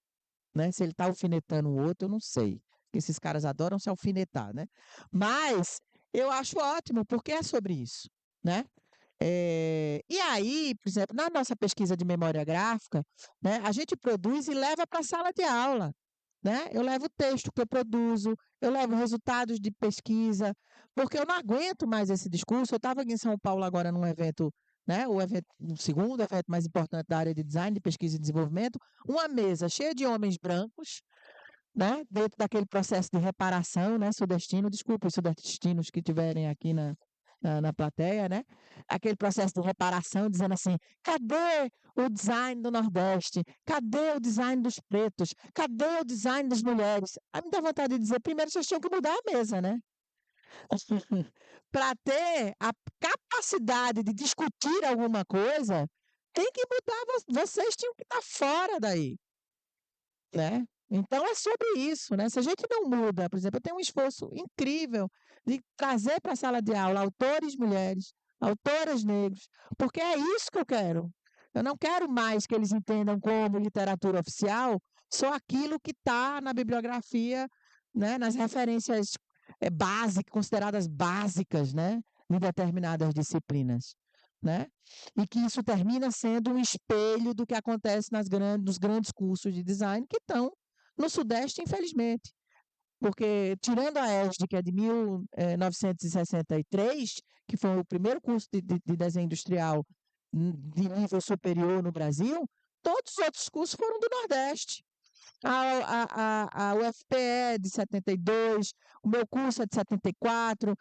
Né? Se ele está alfinetando o outro, eu não sei. Porque esses caras adoram se alfinetar, né? Mas eu acho ótimo, porque é sobre isso, né? E aí, por exemplo, na nossa pesquisa de memória gráfica, né, a gente produz e leva para a sala de aula. Né? Eu levo o texto que eu produzo, eu levo resultados de pesquisa, porque eu não aguento mais esse discurso. Eu estava aqui em São Paulo agora num evento, né, o segundo evento mais importante da área de design, de pesquisa e desenvolvimento, uma mesa cheia de homens brancos, né, dentro daquele processo de reparação, né, sudestino, desculpa os sudestinos que estiverem aqui na plateia, né, aquele processo de reparação, dizendo assim, cadê o design do Nordeste? Cadê o design dos pretos? Cadê o design das mulheres? Aí me dá vontade de dizer, primeiro vocês tinham que mudar a mesa, né? Para ter a capacidade de discutir alguma coisa, tem que mudar, vocês tinham que estar fora daí, né? Então é sobre isso, né? Se a gente não muda, por exemplo, eu tenho um esforço incrível de trazer para a sala de aula autores mulheres, autoras negros, porque é isso que eu quero. Eu não quero mais que eles entendam como literatura oficial só aquilo que está na bibliografia, né? Nas referências básicas, consideradas básicas, né? Em determinadas disciplinas. Né? E que isso termina sendo um espelho do que acontece nos grandes cursos de design que estão no Sudeste, infelizmente. Porque, tirando a ESD, que é de 1963, que foi o primeiro curso de desenho industrial de nível superior no Brasil, todos os outros cursos foram do Nordeste. A UFPE é de 72, o meu curso é de 74,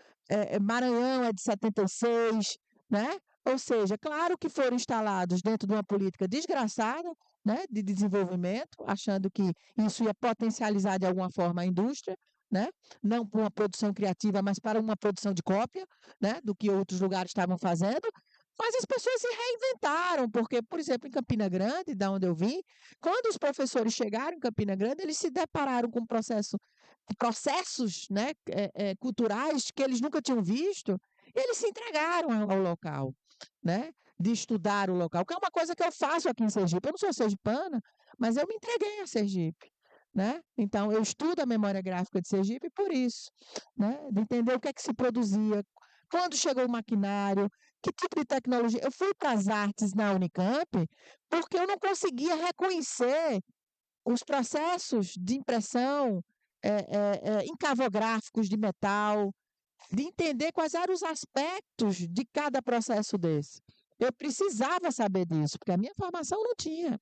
Maranhão é de 76, né? Ou seja, claro que foram instalados dentro de uma política desgraçada, né, de desenvolvimento, achando que isso ia potencializar de alguma forma a indústria, né? Não para uma produção criativa, mas para uma produção de cópia, né, do que outros lugares estavam fazendo. Mas as pessoas se reinventaram, porque, por exemplo, em Campina Grande, da onde eu vim, quando os professores chegaram em Campina Grande, eles se depararam com processos, né, culturais que eles nunca tinham visto, e eles se entregaram ao local, né, de estudar o local, que é uma coisa que eu faço aqui em Sergipe. Eu não sou sergipana, mas eu me entreguei a Sergipe. Né? Então, eu estudo a memória gráfica de Sergipe por isso, né? De entender o que é que se produzia, quando chegou o maquinário, que tipo de tecnologia. Eu fui para as artes na Unicamp porque eu não conseguia reconhecer os processos de impressão encavográficos de metal, de entender quais eram os aspectos de cada processo desse. Eu precisava saber disso, porque a minha formação não tinha.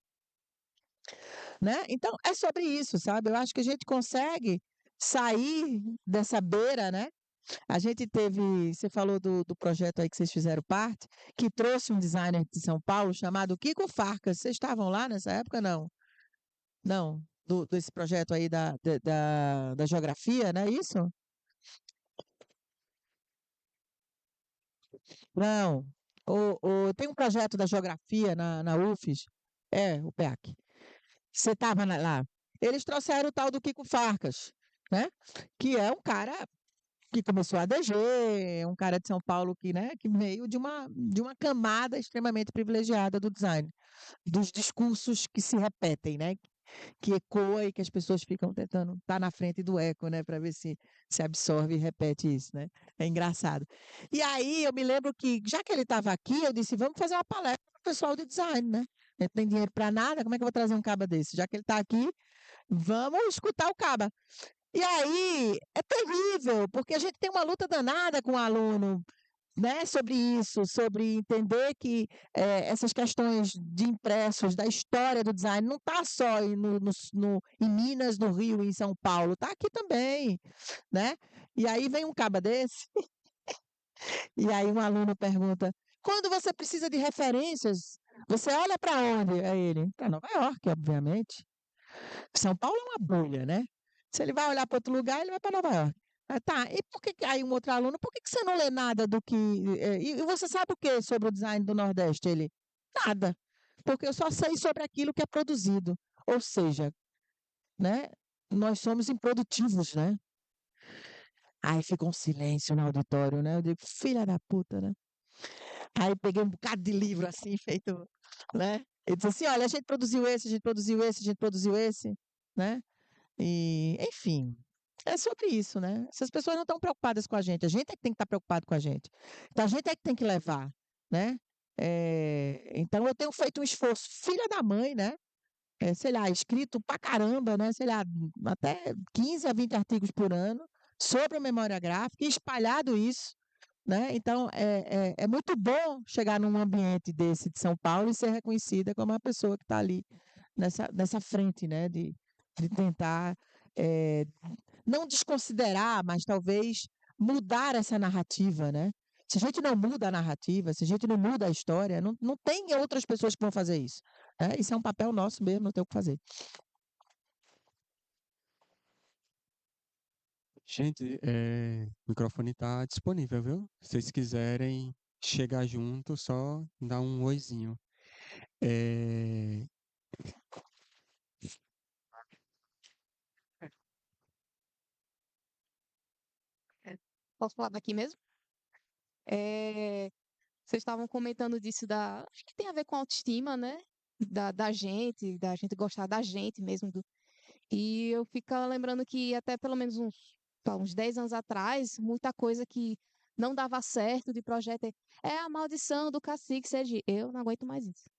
Né? Então, é sobre isso, sabe? Eu acho que a gente consegue sair dessa beira, né? A gente teve, você falou do projeto aí que vocês fizeram parte, que trouxe um designer de São Paulo chamado Kiko Farcas. Vocês estavam lá nessa época, não? Não, desse projeto aí da geografia, não é isso? Não. Tem um projeto da geografia na UFES, o PEAC. Você estava lá. Eles trouxeram o tal do Kiko Farcas, né? Que é um cara que começou a ADG, um cara de São Paulo que, né, que veio de uma camada extremamente privilegiada do design, dos discursos que se repetem, né? Que ecoa e que as pessoas ficam tentando estar na frente do eco, né, para ver se absorve e repete isso, né? É engraçado. E aí eu me lembro que, já que ele estava aqui, eu disse, vamos fazer uma palestra para o pessoal de design, né? Não tem dinheiro para nada, como é que eu vou trazer um caba desse? Já que ele está aqui, vamos escutar o caba. E aí é terrível, porque a gente tem uma luta danada com o aluno, né, sobre isso, sobre entender que essas questões de impressos, da história do design, não está só em Minas, no Rio e em São Paulo, está aqui também, né? E aí vem um caba desse, e aí um aluno pergunta, quando você precisa de referências, você olha para onde? Aí ele, para Nova York, obviamente. São Paulo é uma bolha, né? Se ele vai olhar para outro lugar, ele vai para Nova York. Ah, tá, e por que aí um outro aluno, por que você não lê nada do que. E você sabe o que sobre o design do Nordeste? Ele, nada, porque eu só sei sobre aquilo que é produzido. Ou seja, né, nós somos improdutivos, né? Aí fica um silêncio no auditório, né? Eu digo, filha da puta, né? Aí peguei um bocado de livro assim, feito, né? Ele disse assim: olha, a gente produziu esse, a gente produziu esse, a gente produziu esse, né? E, enfim, é sobre isso, né? Essas pessoas não estão preocupadas com a gente é que tem que estar preocupado com a gente. Então, a gente é que tem que levar, né? Então, eu tenho feito um esforço, filha da mãe, né? Sei lá, escrito pra caramba, né? Sei lá, até 15 a 20 artigos por ano sobre a memória gráfica e espalhado isso, né? Então, é muito bom chegar num ambiente desse de São Paulo e ser reconhecida como uma pessoa que está ali nessa frente, né? De tentar eh, não desconsiderar, mas talvez mudar essa narrativa, né? Se a gente não muda a narrativa, se a gente não muda a história, não tem outras pessoas que vão fazer isso, né? Isso é um papel nosso mesmo, não tem o que fazer. Gente, o microfone está disponível, viu? Se vocês quiserem chegar junto, só dá um oizinho. É, Posso falar daqui mesmo? Vocês estavam comentando disso acho que tem a ver com autoestima, né? Da gente gostar da gente mesmo. E eu fico lembrando que até pelo menos uns 10 anos atrás, muita coisa que não dava certo de projeto é a maldição do cacique Sergi. Eu não aguento mais isso.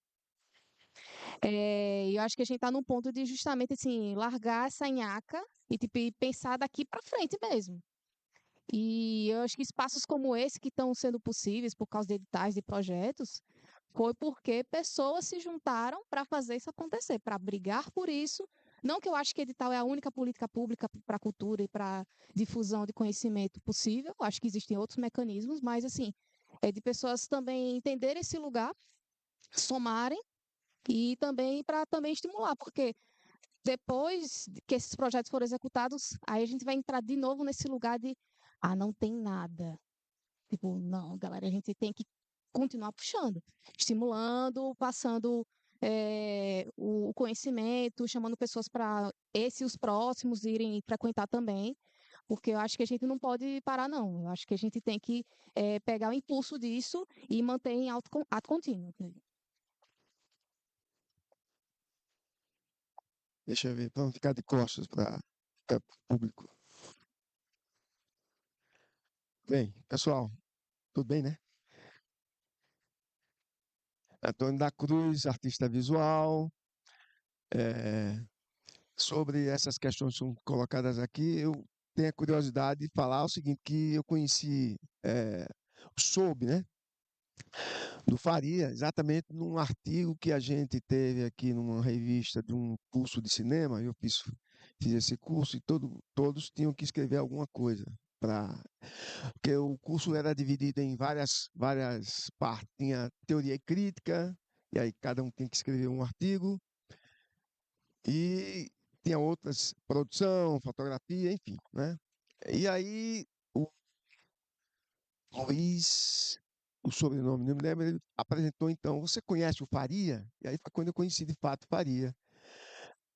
E eu acho que a gente está num ponto de justamente assim, largar essa nhaca e, tipo, e pensar daqui para frente mesmo. E eu acho que espaços como esse que estão sendo possíveis por causa de editais de projetos, foi porque pessoas se juntaram para fazer isso acontecer, para brigar por isso. Não que eu acho que edital é a única política pública para a cultura e para difusão de conhecimento possível. Eu acho que existem outros mecanismos, mas assim, é de pessoas também entenderem esse lugar, somarem e também para também estimular, porque depois que esses projetos forem executados, aí a gente vai entrar de novo nesse lugar de não tem nada. Tipo, não, galera, a gente tem que continuar puxando, estimulando, passando o conhecimento, chamando pessoas para esse e os próximos irem frequentar também, porque eu acho que a gente não pode parar, não. Eu acho que a gente tem que pegar o impulso disso e manter em ato contínuo. Deixa eu ver, vamos ficar de costas para o público. Bem, pessoal, tudo bem, né? Antônio da Cruz, artista visual. Sobre essas questões que são colocadas aqui, eu tenho a curiosidade de falar o seguinte, que eu conheci, soube, né, do Faria, exatamente num artigo que a gente teve aqui numa revista de um curso de cinema. Eu fiz esse curso e todos tinham que escrever alguma coisa para, porque o curso era dividido em várias partes. Tinha teoria e crítica, e aí cada um tinha que escrever um artigo, e tinha outras, produção, fotografia, enfim, né? E aí o Luiz o sobrenome, não me lembro, ele apresentou então, você conhece o Faria? E aí foi quando eu conheci de fato o Faria.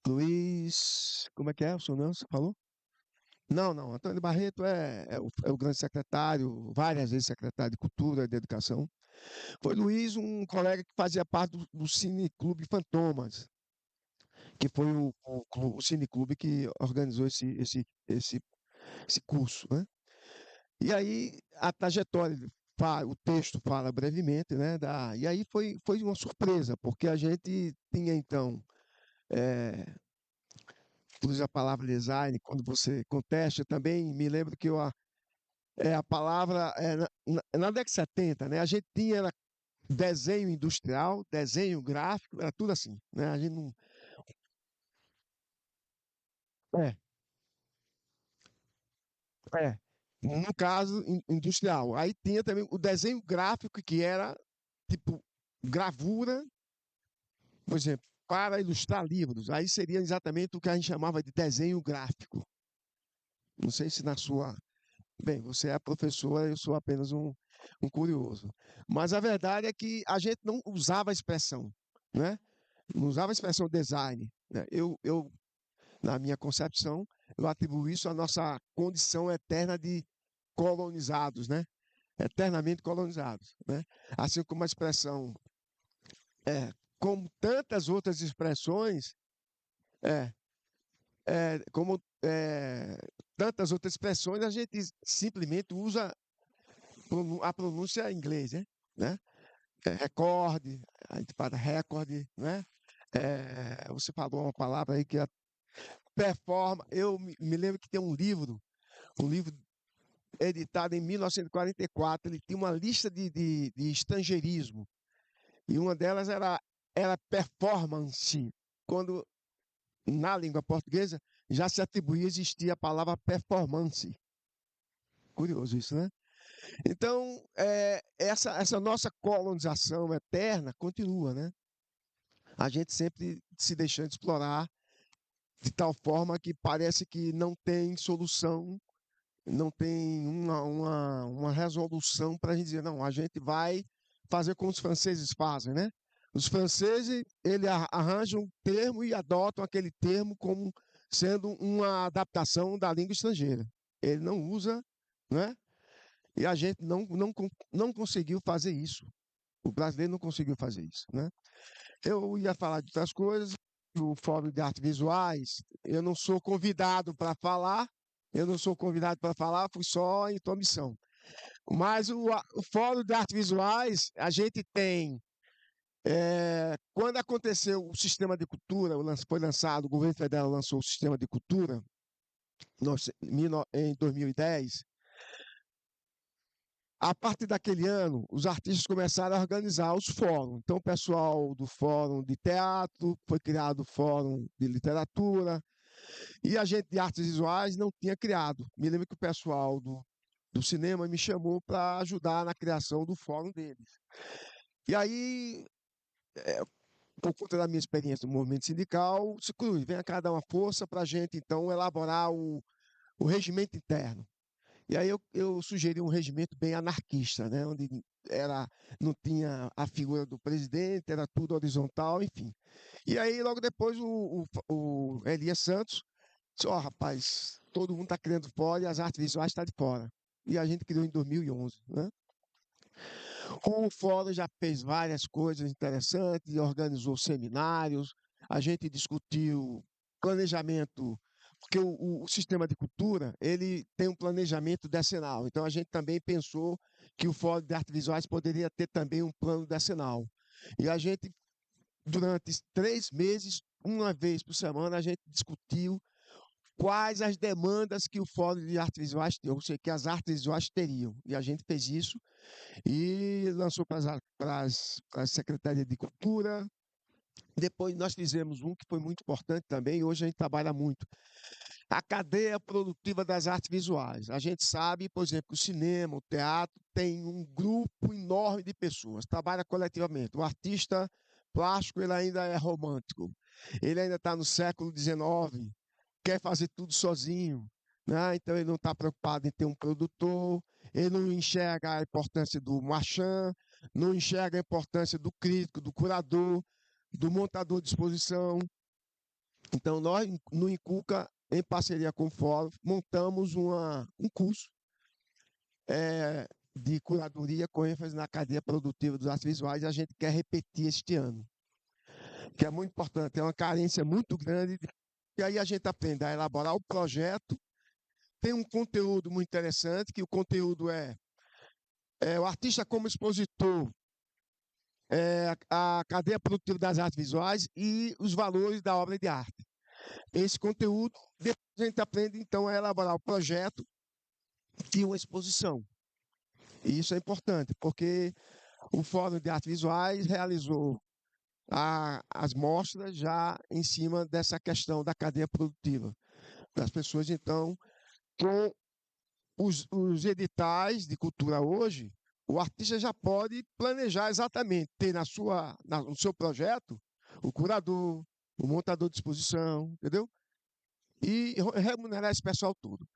Luiz, como é que é o seu nome, você falou? Não, não, Antônio Barreto é o grande secretário, várias vezes secretário de Cultura e de Educação. Foi Luiz, um colega que fazia parte do Cineclube Fantomas, que foi o cineclube que organizou esse curso, né? E aí a trajetória, o texto fala brevemente, né? E aí foi uma surpresa, porque a gente tinha então, usa a palavra design, quando você contesta, também me lembro que a palavra, na década de 70, né? A gente tinha desenho industrial, desenho gráfico, era tudo assim, né? A gente não. É, é. No caso, industrial. Aí tinha também o desenho gráfico, que era tipo gravura, por exemplo, para ilustrar livros. Aí seria exatamente o que a gente chamava de desenho gráfico. Não sei se na sua. Bem, você é a professora, eu sou apenas um curioso. Mas a verdade é que a gente não usava a expressão, né? Não usava a expressão design, né? Na minha concepção, eu atribuo isso à nossa condição eterna de colonizados, né? Eternamente colonizados, né? Assim como a expressão, como tantas outras expressões, é, como tantas outras expressões, a gente simplesmente usa a pronúncia em inglês, né? Recorde, a gente fala recorde, né? Você falou uma palavra aí que é performa. Eu me lembro que tem um livro editado em 1944, ele tinha uma lista de estrangeirismo, e uma delas era performance, quando na língua portuguesa já se atribuía, existia a palavra performance. Curioso isso, né? Então, essa nossa colonização eterna continua, né? A gente sempre se deixando explorar de tal forma que parece que não tem solução, não tem uma resolução para a gente dizer, não, a gente vai fazer como os franceses fazem, né? Os franceses, eles arranjam um termo e adotam aquele termo como sendo uma adaptação da língua estrangeira. Ele não usa, né? E a gente não conseguiu fazer isso. O brasileiro não conseguiu fazer isso, né? Eu ia falar de outras coisas, o Fórum de Artes Visuais, eu não sou convidado para falar, fui só em intromissão. Mas o Fórum de Artes Visuais, a gente tem, quando aconteceu o Sistema de Cultura, foi lançado, o governo federal lançou o Sistema de Cultura em 2010, a partir daquele ano, os artistas começaram a organizar os fóruns. Então, o pessoal do Fórum de Teatro, foi criado o Fórum de Literatura, e a gente de artes visuais não tinha criado. Me lembro que o pessoal do cinema me chamou para ajudar na criação do fórum deles. E aí, por conta da minha experiência no movimento sindical, disse, Cruz, vem cá dar uma força para a gente, então, elaborar o regimento interno. E aí eu sugeri um regimento bem anarquista, né? Onde não tinha a figura do presidente, era tudo horizontal, enfim. E aí, logo depois, o Elias Santos disse, rapaz, todo mundo está criando fora e as artes visuais estão de fora. E a gente criou em 2011, né? O Fórum já fez várias coisas interessantes, organizou seminários, a gente discutiu planejamento, porque o sistema de cultura, ele tem um planejamento decenal. Então, a gente também pensou que o Fórum de Artes Visuais poderia ter também um plano decenal. E a gente, durante 3 meses, uma vez por semana, a gente discutiu quais as demandas que o Fórum de Artes Visuais tem, ou seja, que as artes visuais teriam. E a gente fez isso e lançou para as secretarias de cultura. Depois nós fizemos um que foi muito importante também, e hoje a gente trabalha muito. A cadeia produtiva das artes visuais. A gente sabe, por exemplo, que o cinema, o teatro, tem um grupo enorme de pessoas, trabalha coletivamente. O artista plástico, ele ainda é romântico, ele ainda está no século XIX, quer fazer tudo sozinho, né? Então ele não está preocupado em ter um produtor, ele não enxerga a importância do marchand, não enxerga a importância do crítico, do curador, do montador de exposição. Então nós, no Inculca, em parceria com o Fórum, montamos um curso de curadoria com ênfase na cadeia produtiva dos artes visuais, e a gente quer repetir este ano, que é muito importante, é uma carência muito grande, e aí a gente aprende a elaborar o projeto. Tem um conteúdo muito interessante, que o conteúdo é o artista como expositor, a cadeia produtiva das artes visuais e os valores da obra de arte. Esse conteúdo, depois a gente aprende, então, a elaborar o projeto de uma exposição. E isso é importante, porque o Fórum de Artes Visuais realizou as mostras já em cima dessa questão da cadeia produtiva. As pessoas, então, com os editais de cultura hoje, o artista já pode planejar exatamente, ter no seu projeto o curador, o montador de exposição, entendeu? E remunerar esse pessoal todo,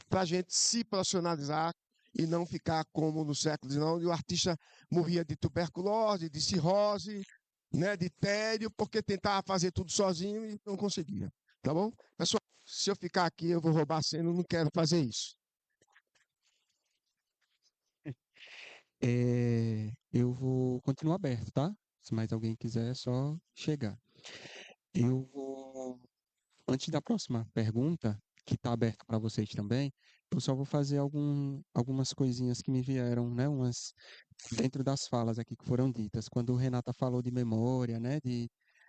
para a gente se profissionalizar e não ficar como no século XIX, onde o artista morria de tuberculose, de cirrose, né, de tédio, porque tentava fazer tudo sozinho e não conseguia. Tá bom? Pessoal, se eu ficar aqui, eu vou roubar a cena, eu não quero fazer isso. Eu vou continuar aberto, tá? Se mais alguém quiser, é só chegar. Eu vou, antes da próxima pergunta, que está aberta para vocês também, eu só vou fazer algumas coisinhas que me vieram, né? Dentro das falas aqui que foram ditas. Quando o Renata falou de memória, né?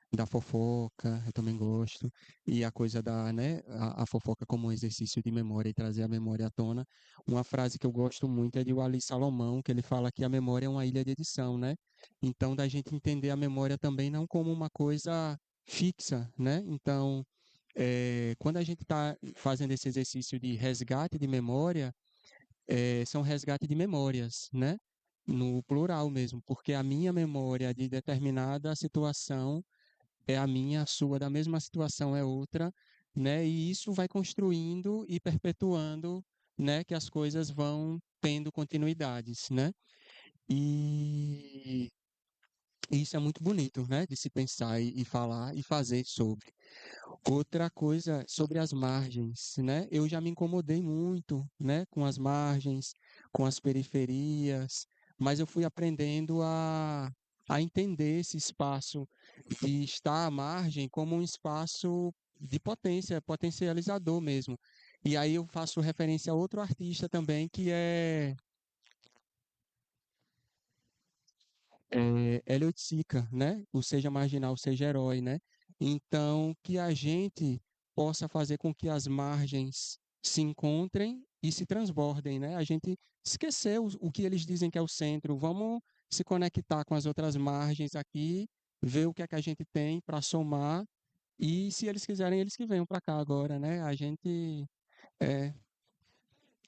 Da fofoca, eu também gosto, e a coisa né, a fofoca como um exercício de memória e trazer a memória à tona. Uma frase que eu gosto muito é de Wally Salomão, que ele fala que a memória é uma ilha de edição, né? Então, da gente entender a memória também não como uma coisa fixa, né? Então, quando a gente está fazendo esse exercício de resgate de memória, são resgate de memórias, né? No plural mesmo, porque a minha memória de determinada situação é a minha, a sua da mesma situação é outra, né? E isso vai construindo e perpetuando, né? Que as coisas vão tendo continuidades, né? E isso é muito bonito, né? De se pensar e falar e fazer sobre. Outra coisa sobre as margens, né? Eu já me incomodei muito, né? Com as margens, com as periferias, mas eu fui aprendendo a entender esse espaço de estar à margem como um espaço de potência, potencializador mesmo. E aí eu faço referência a outro artista também, que é Elliot Sica, né? O Seja Marginal, Seja Herói, né? Então, que a gente possa fazer com que as margens se encontrem e se transbordem, né? A gente esqueceu o que eles dizem que é o centro. Vamos se conectar com as outras margens aqui, ver o que é que a gente tem para somar e, se eles quiserem, eles que venham para cá agora, né? A gente é,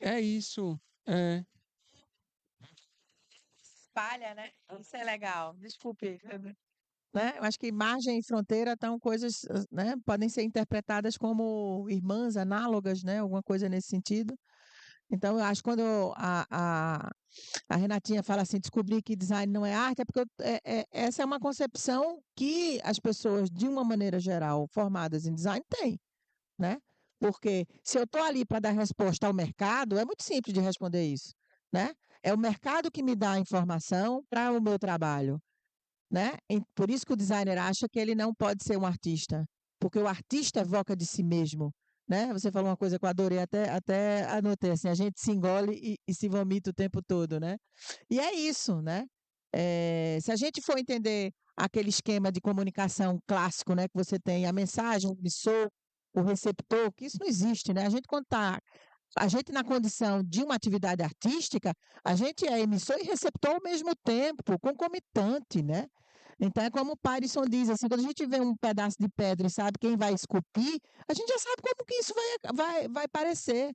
é isso. É, Espalha, né? Isso é legal. Desculpe. Né? Eu acho que margem e fronteira estão coisas, né? Podem ser interpretadas como irmãs, análogas, né? Alguma coisa nesse sentido. Então, eu acho que quando a Renatinha fala assim, descobrir que design não é arte, é porque essa é uma concepção que as pessoas, de uma maneira geral, formadas em design, têm, né? Porque se eu estou ali para dar resposta ao mercado, é muito simples de responder isso, né? É o mercado que me dá a informação para o meu trabalho, né? Por isso que o designer acha que ele não pode ser um artista, porque o artista evoca de si mesmo, né? Você falou uma coisa que eu adorei, até anotei assim, a gente se engole e se vomita o tempo todo, né? E é isso, né? Se a gente for entender aquele esquema de comunicação clássico, né, que você tem a mensagem, o emissor, o receptor, que isso não existe, né? A gente na condição de uma atividade artística, a gente é emissor e receptor ao mesmo tempo, concomitante, né? Então é como o Parisson diz, assim, quando a gente vê um pedaço de pedra e sabe quem vai esculpir, a gente já sabe como que isso vai parecer,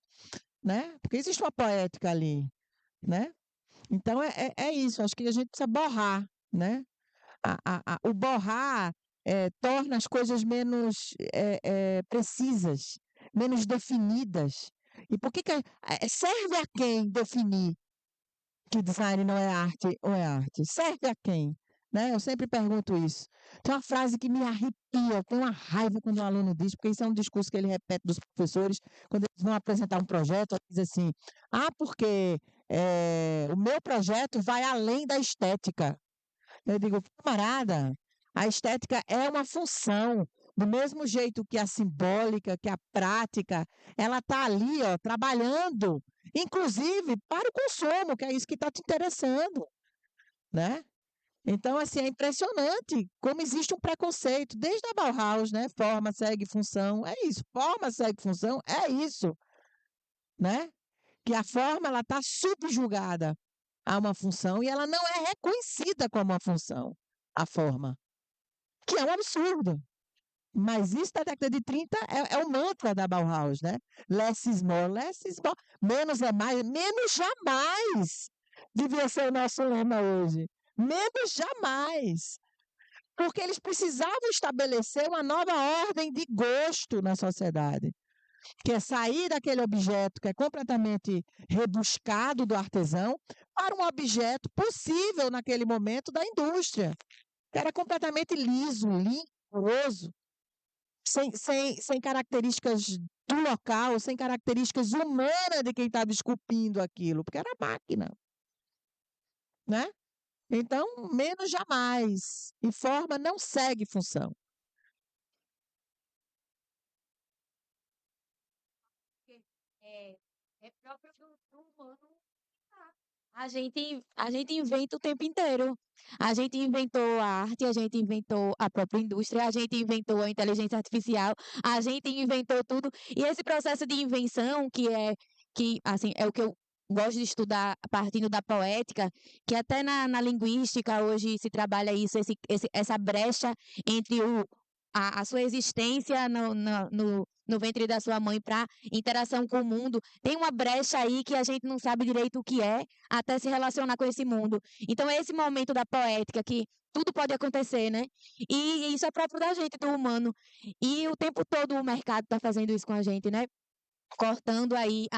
né? Porque existe uma poética ali, né? Então é isso, acho que a gente precisa borrar, né? O borrar torna as coisas menos precisas, menos definidas. E por que serve a quem definir que design não é arte ou é arte? Serve a quem? Né? Eu sempre pergunto isso. Tem uma frase que me arrepia, eu tenho uma raiva quando um aluno diz, porque isso é um discurso que ele repete dos professores, quando eles vão apresentar um projeto, ele diz assim, porque o meu projeto vai além da estética. Eu digo, camarada, a estética é uma função, do mesmo jeito que a simbólica, que a prática, ela está ali, ó, trabalhando, inclusive para o consumo, que é isso que está te interessando, né? Então, assim, é impressionante como existe um preconceito, desde a Bauhaus, né? Forma segue função, é isso. Forma segue função, é isso, né? Que a forma, ela está subjugada a uma função e ela não é reconhecida como uma função, a forma, que é um absurdo. Mas isso da década de 30 é o mantra da Bauhaus, né? Less is more, menos é mais, menos jamais devia ser o nosso lema hoje. Menos jamais. Porque eles precisavam estabelecer uma nova ordem de gosto na sociedade, que é sair daquele objeto que é completamente rebuscado do artesão para um objeto possível naquele momento da indústria, que era completamente liso, limpo, poroso, sem características do local, sem características humanas de quem estava esculpindo aquilo, porque era máquina, né? Então, menos jamais. E forma não segue função. É próprio do humano. A gente inventa o tempo inteiro. A gente inventou a arte, a gente inventou a própria indústria, a gente inventou a inteligência artificial, a gente inventou tudo. E esse processo de invenção, que assim, é o que eu gosto de estudar partindo da poética, que até na linguística hoje se trabalha isso, essa brecha entre a sua existência no ventre da sua mãe para interação com o mundo. Tem uma brecha aí que a gente não sabe direito o que é, até se relacionar com esse mundo. Então, é esse momento da poética que tudo pode acontecer, né? E isso é próprio da gente, do humano. E o tempo todo o mercado está fazendo isso com a gente, né? Cortando aí,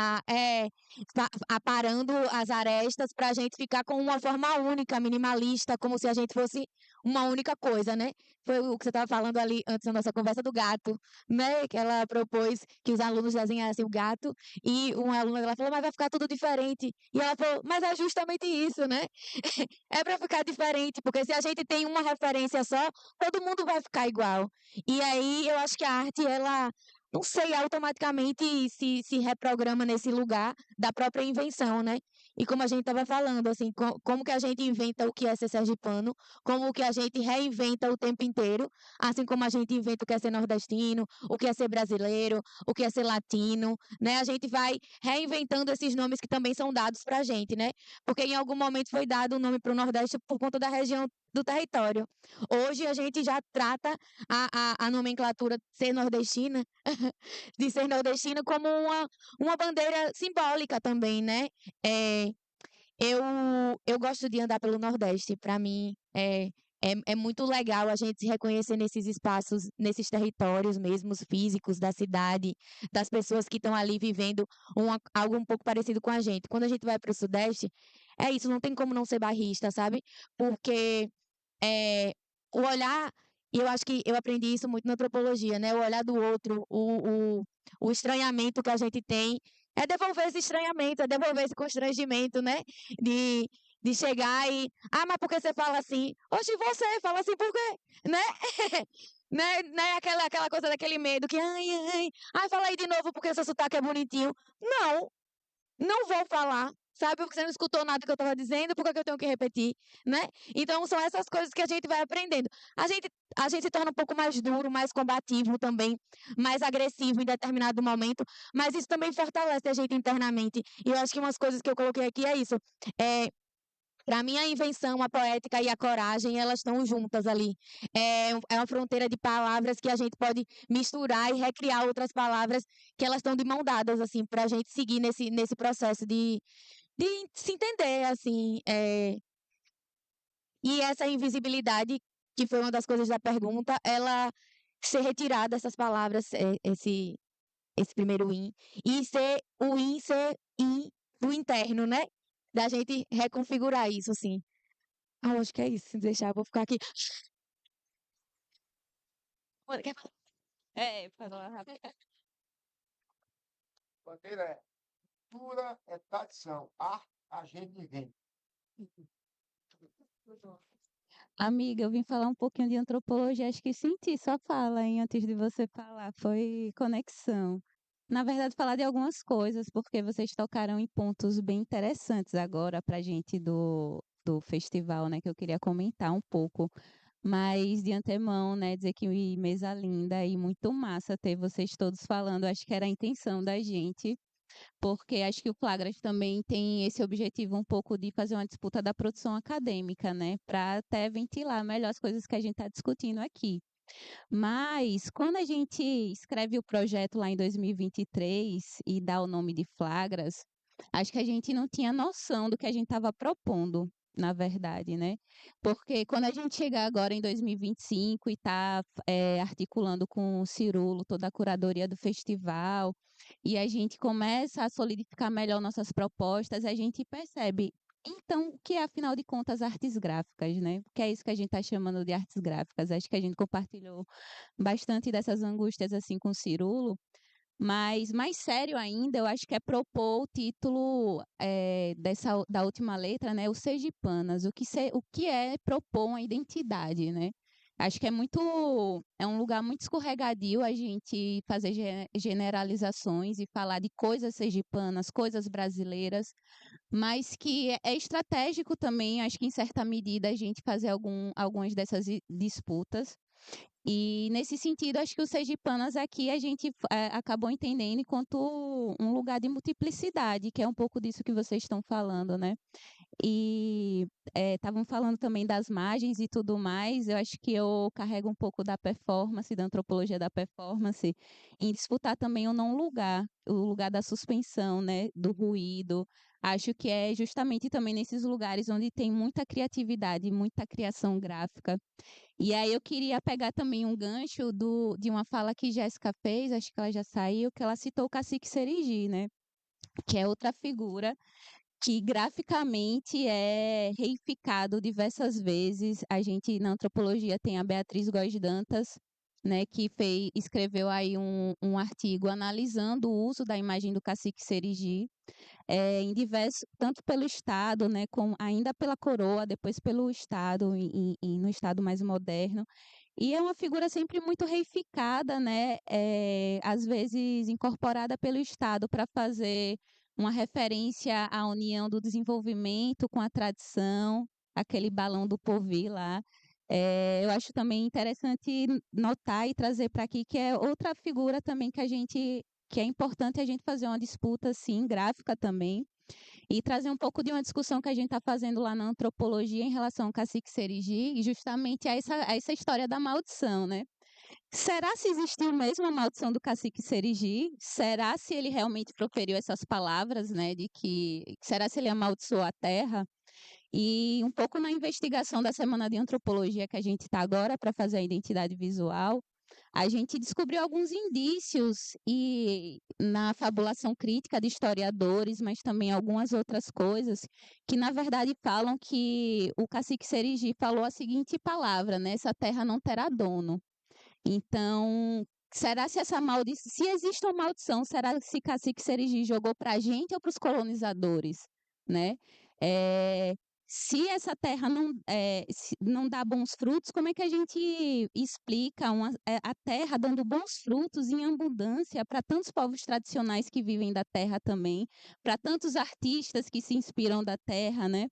aparando as arestas para a gente ficar com uma forma única, minimalista, como se a gente fosse uma única coisa, né? Foi o que você estava falando ali antes da nossa conversa do gato, né? Que ela propôs que os alunos desenhassem o gato e uma aluna ela falou, mas vai ficar tudo diferente. E ela falou, mas é justamente isso, né? É para ficar diferente, porque se a gente tem uma referência só, todo mundo vai ficar igual. E aí eu acho que a arte, ela não sei, automaticamente se reprograma nesse lugar da própria invenção, né? E como a gente estava falando, assim, como que a gente inventa o que é ser sergipano, como que a gente reinventa o tempo inteiro, assim como a gente inventa o que é ser nordestino, o que é ser brasileiro, o que é ser latino, né? A gente vai reinventando esses nomes que também são dados para a gente, né? Porque em algum momento foi dado o nome para o Nordeste por conta da região do território. Hoje a gente já trata a nomenclatura de ser nordestina, de ser nordestina como uma bandeira simbólica também, né? É, eu, eu gosto de andar pelo Nordeste. Para mim, é muito legal a gente se reconhecer nesses espaços, nesses territórios mesmos físicos da cidade, das pessoas que estão ali vivendo algo um pouco parecido com a gente. Quando a gente vai para o Sudeste, é isso, não tem como não ser bairrista, sabe? Porque o olhar, e eu acho que eu aprendi isso muito na antropologia, né? O olhar do outro, o estranhamento que a gente tem, é devolver esse estranhamento, é devolver esse constrangimento, né? De, de chegar mas por que você fala assim? Oxe, você fala assim por quê? Né? Né? Aquela coisa daquele medo que, fala aí de novo porque seu sotaque é bonitinho. Não, não vou falar, sabe? Porque você não escutou nada que eu estava dizendo, por que que eu tenho que repetir, né? Então, são essas coisas que a gente vai aprendendo. A gente se torna um pouco mais duro, mais combativo também, mais agressivo em determinado momento, mas isso também fortalece a gente internamente. E eu acho que umas coisas que eu coloquei aqui é isso. Para mim, a invenção, a poética e a coragem, elas estão juntas ali. É uma fronteira de palavras que a gente pode misturar e recriar outras palavras que elas estão de mão dadas, assim, para a gente seguir nesse processo de se entender, assim. E essa invisibilidade, que foi uma das coisas da pergunta, ela ser retirada dessas palavras, esse primeiro in, e ser o in ser in do interno, né? Da gente reconfigurar isso, assim. Eu acho que é isso. Se deixar, eu vou ficar aqui. Quer falar? Falar rápido. Bandeira é cultura é tradição, arte a gente inventa. Amiga, eu vim falar um pouquinho de antropologia, acho que senti sua fala, hein, antes de você falar, foi conexão. Na verdade, falar de algumas coisas, porque vocês tocaram em pontos bem interessantes agora para a gente do festival, né, que eu queria comentar um pouco. Mas de antemão, né, dizer que mesa linda e muito massa ter vocês todos falando, acho que era a intenção da gente, porque acho que o Flagras também tem esse objetivo um pouco de fazer uma disputa da produção acadêmica, né, para até ventilar melhor as coisas que a gente está discutindo aqui. Mas quando a gente escreve o projeto lá em 2023 e dá o nome de Flagras, acho que a gente não tinha noção do que a gente estava propondo, na verdade, né? Porque quando a gente chegar agora em 2025 e está articulando com o Cirulo toda a curadoria do festival, e a gente começa a solidificar melhor nossas propostas, a gente percebe. Então, o que é, afinal de contas, artes gráficas, né? Que é isso que a gente está chamando de artes gráficas. Acho que a gente compartilhou bastante dessas angústias assim com o Cirulo, mas mais sério ainda, eu acho que é propor o título da última letra, né? O Sergipanas, o que é propor uma identidade, né? Acho que é um lugar muito escorregadio a gente fazer generalizações e falar de coisas sergipanas, coisas brasileiras, mas que é estratégico também, acho que em certa medida, a gente fazer algumas dessas disputas. E nesse sentido, acho que o Sergipanas aqui a gente acabou entendendo enquanto um lugar de multiplicidade, que é um pouco disso que vocês estão falando, né? E estavam falando também das margens e tudo mais. Eu acho que eu carrego um pouco da performance, da antropologia da performance, em disputar também o não lugar, o lugar da suspensão, né? Do ruído. Acho que é justamente também nesses lugares onde tem muita criatividade, muita criação gráfica. E aí eu queria pegar também um gancho de uma fala que Jéssica fez, acho que ela já saiu, que ela citou o Cacique Serigi, né? Que é outra figura que graficamente é reificado diversas vezes. A gente, na antropologia, tem a Beatriz Góes Dantas, né, que escreveu aí um artigo analisando o uso da imagem do Cacique Serigi, em diversos, tanto pelo Estado, né, como ainda pela coroa, depois pelo Estado e no Estado mais moderno. E é uma figura sempre muito reificada, né, às vezes incorporada pelo Estado para fazer uma referência à união do desenvolvimento com a tradição, aquele balão do Porvir lá. Eu acho também interessante notar e trazer para aqui que é outra figura também que é importante a gente fazer uma disputa, assim, gráfica também, e trazer um pouco de uma discussão que a gente está fazendo lá na antropologia em relação ao Cacique Serigi, e justamente a essa história da maldição, né? Será se existiu mesmo a maldição do Cacique Serigi? Será se ele realmente proferiu essas palavras, né, será se ele amaldiçoou a terra? E um pouco na investigação da Semana de Antropologia que a gente está agora para fazer a identidade visual, a gente descobriu alguns indícios e na fabulação crítica de historiadores, mas também algumas outras coisas que na verdade falam que o Cacique Serigi falou a seguinte palavra, né? Essa terra não terá dono. Então, será se essa maldição, se existe uma maldição, será se Cacique Serigi jogou para a gente ou para os colonizadores, né? Se essa terra não dá bons frutos, como é que a gente explica a terra dando bons frutos em abundância para tantos povos tradicionais que vivem da terra também, para tantos artistas que se inspiram da terra, né?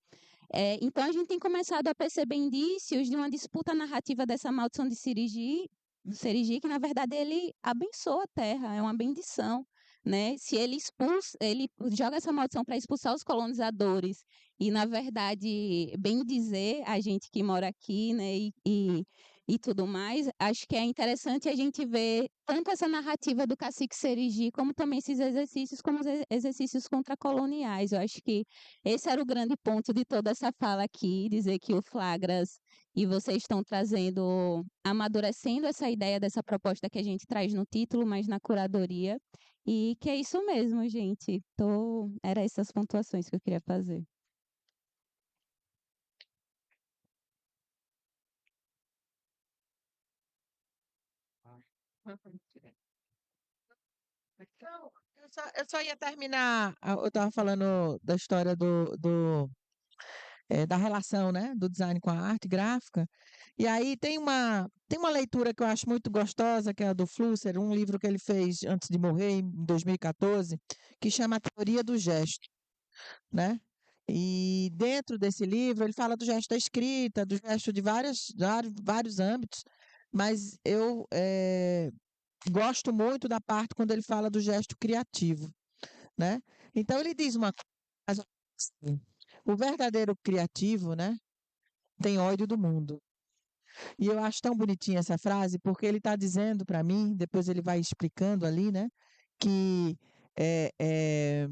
Então, a gente tem começado a perceber indícios de uma disputa narrativa dessa maldição de Serigi, que na verdade ele abençoa a terra, é uma bendição, né? Se ele joga essa maldição para expulsar os colonizadores e na verdade bem dizer a gente que mora aqui, né? E tudo mais, acho que é interessante a gente ver tanto essa narrativa do Cacique Serigi, como também esses exercícios, como os exercícios contracoloniais. Eu acho que esse era o grande ponto de toda essa fala aqui, dizer que o Flagras e vocês estão amadurecendo essa ideia dessa proposta que a gente traz no título, mas na curadoria. E que é isso mesmo, gente. Era essas pontuações que eu queria fazer. Então, eu só ia terminar. Eu estava falando da história da relação, né, do design com a arte gráfica. E aí tem uma leitura que eu acho muito gostosa, que é a do Flusser, um livro que ele fez antes de morrer, em 2014, que chama A Teoria do Gesto, né? E dentro desse livro ele fala do gesto da escrita, do gesto de vários âmbitos, mas eu gosto muito da parte quando ele fala do gesto criativo, né? Então ele diz uma coisa assim, o verdadeiro criativo, né, tem ódio do mundo. E eu acho tão bonitinha essa frase, porque ele está dizendo para mim, depois ele vai explicando ali, né, que é, é,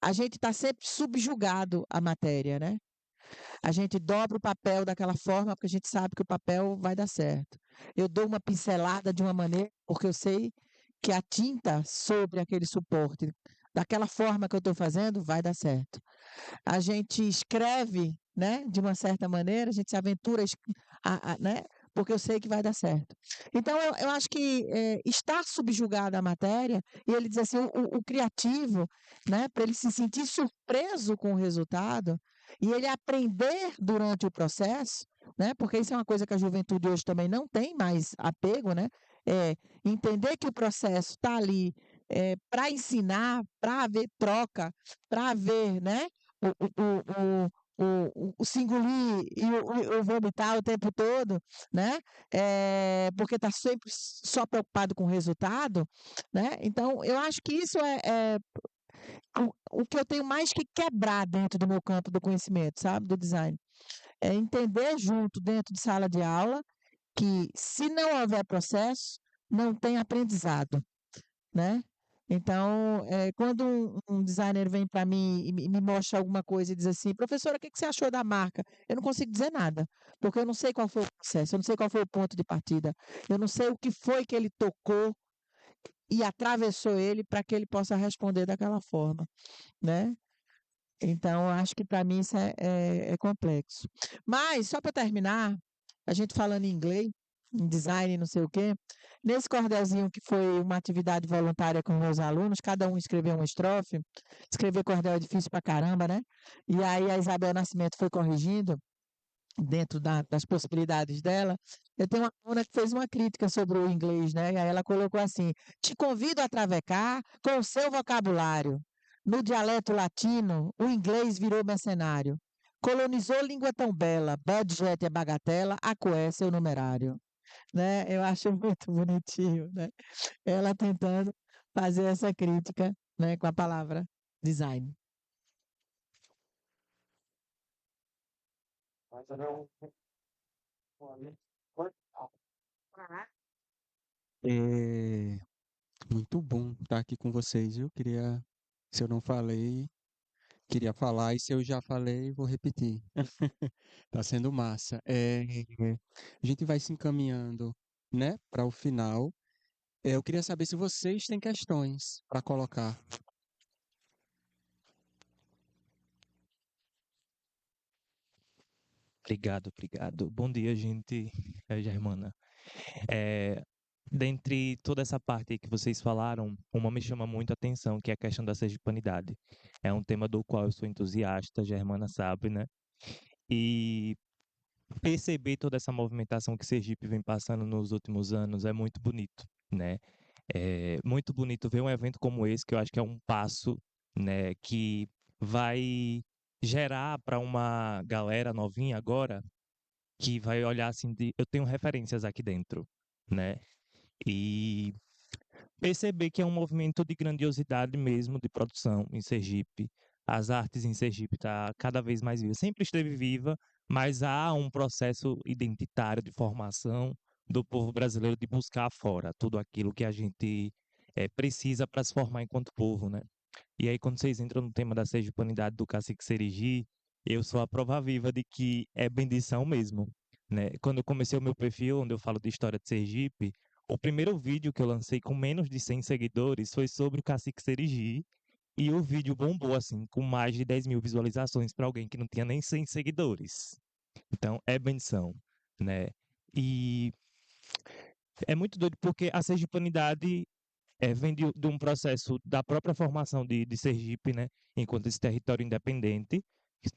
a gente está sempre subjugado à matéria, né? A gente dobra o papel daquela forma porque a gente sabe que o papel vai dar certo. Eu dou uma pincelada de uma maneira porque eu sei que a tinta sobre aquele suporte, daquela forma que eu estou fazendo, vai dar certo. A gente escreve, né, de uma certa maneira, a gente se aventura, né, porque eu sei que vai dar certo. Então, eu acho que estar subjugado à matéria, e ele diz assim, o criativo, né, para ele se sentir surpreso com o resultado, e ele aprender durante o processo, né, porque isso é uma coisa que a juventude hoje também não tem mais apego, né, é entender que o processo está ali para ensinar, para haver troca, para haver, né, o se engolir e o vomitar o tempo todo, né? Porque está sempre só preocupado com o resultado, né? Então, eu acho que isso é o que eu tenho mais que quebrar dentro do meu campo do conhecimento, sabe? Do design. É entender junto, dentro de sala de aula, que se não houver processo, não tem aprendizado, né? Então, quando um designer vem para mim e me mostra alguma coisa e diz assim, professora, o que que você achou da marca? Eu não consigo dizer nada, porque eu não sei qual foi o processo, eu não sei qual foi o ponto de partida, eu não sei o que foi que ele tocou e atravessou ele para que ele possa responder daquela forma, né? Então, eu acho que para mim isso é complexo. Mas, só para terminar, a gente falando em inglês, em design, não sei o quê, nesse cordelzinho que foi uma atividade voluntária com meus alunos, cada um escreveu uma estrofe. Escrever cordel é difícil pra caramba, né? E aí a Isabel Nascimento foi corrigindo, dentro das possibilidades dela. Eu tenho uma aluna que fez uma crítica sobre o inglês, né? E aí ela colocou assim: te convido a travecar com o seu vocabulário. No dialeto latino, o inglês virou mercenário. Colonizou língua tão bela, budget é bagatela, acuece é o numerário. Né? Eu acho muito bonitinho, né? Ela tentando fazer essa crítica, né, com a palavra design. É muito bom estar aqui com vocês, viu? Se eu não falei, queria falar, e se eu já falei, vou repetir. Tá sendo massa. A gente vai se encaminhando, né, para o final. Eu queria saber se vocês têm questões para colocar. Obrigado, obrigado. Bom dia, gente. Germana. É, dentre toda essa parte aí que vocês falaram, uma me chama muito a atenção, que é a questão da sergipanidade. É um tema do qual eu sou entusiasta, Germana sabe, né? E perceber toda essa movimentação que Sergipe vem passando nos últimos anos é muito bonito, né? É muito bonito ver um evento como esse, que eu acho que é um passo, né, que vai gerar para uma galera novinha agora que vai olhar assim eu tenho referências aqui dentro, né? E perceber que é um movimento de grandiosidade mesmo de produção em Sergipe. As artes em Sergipe tá cada vez mais viva. Sempre esteve viva, mas há um processo identitário de formação do povo brasileiro de buscar fora tudo aquilo que a gente precisa para se formar enquanto povo, né? E aí, quando vocês entram no tema da sergipanidade do Cacique Serigi, eu sou a prova viva de que é bendição mesmo, né? Quando eu comecei o meu perfil, onde eu falo de história de Sergipe, O primeiro vídeo que eu lancei com menos de 100 seguidores foi sobre o Cacique Serigi. E o vídeo bombou, assim, com mais de 10 mil visualizações para alguém que não tinha nem 100 seguidores. Então, é benção, né? E é muito doido porque a sergipanidade vem de um processo da própria formação de Sergipe, né? Enquanto esse território independente,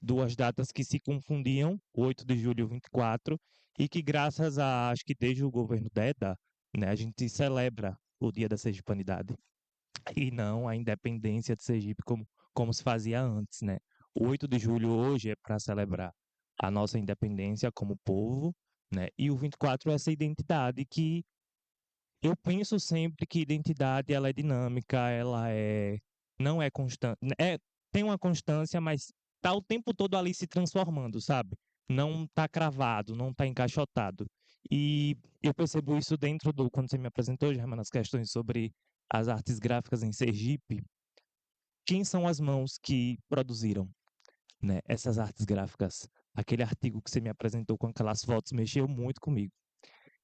duas datas que se confundiam, 8 de julho e 24, e que graças a, acho que desde o governo Deda, né, a gente celebra o Dia da Sergipanidade e não a independência de Sergipe como se fazia antes, né? O 8 de julho hoje é para celebrar a nossa independência como povo, né? E o 24 é essa identidade que eu penso sempre que identidade ela é dinâmica, ela não é constante, tem uma constância, mas tá o tempo todo ali se transformando, sabe? Não tá cravado, não tá encaixotado. E eu percebo isso dentro quando você me apresentou, Germana, as questões sobre as artes gráficas em Sergipe. Quem são as mãos que produziram, né, essas artes gráficas? Aquele artigo que você me apresentou com aquelas fotos mexeu muito comigo.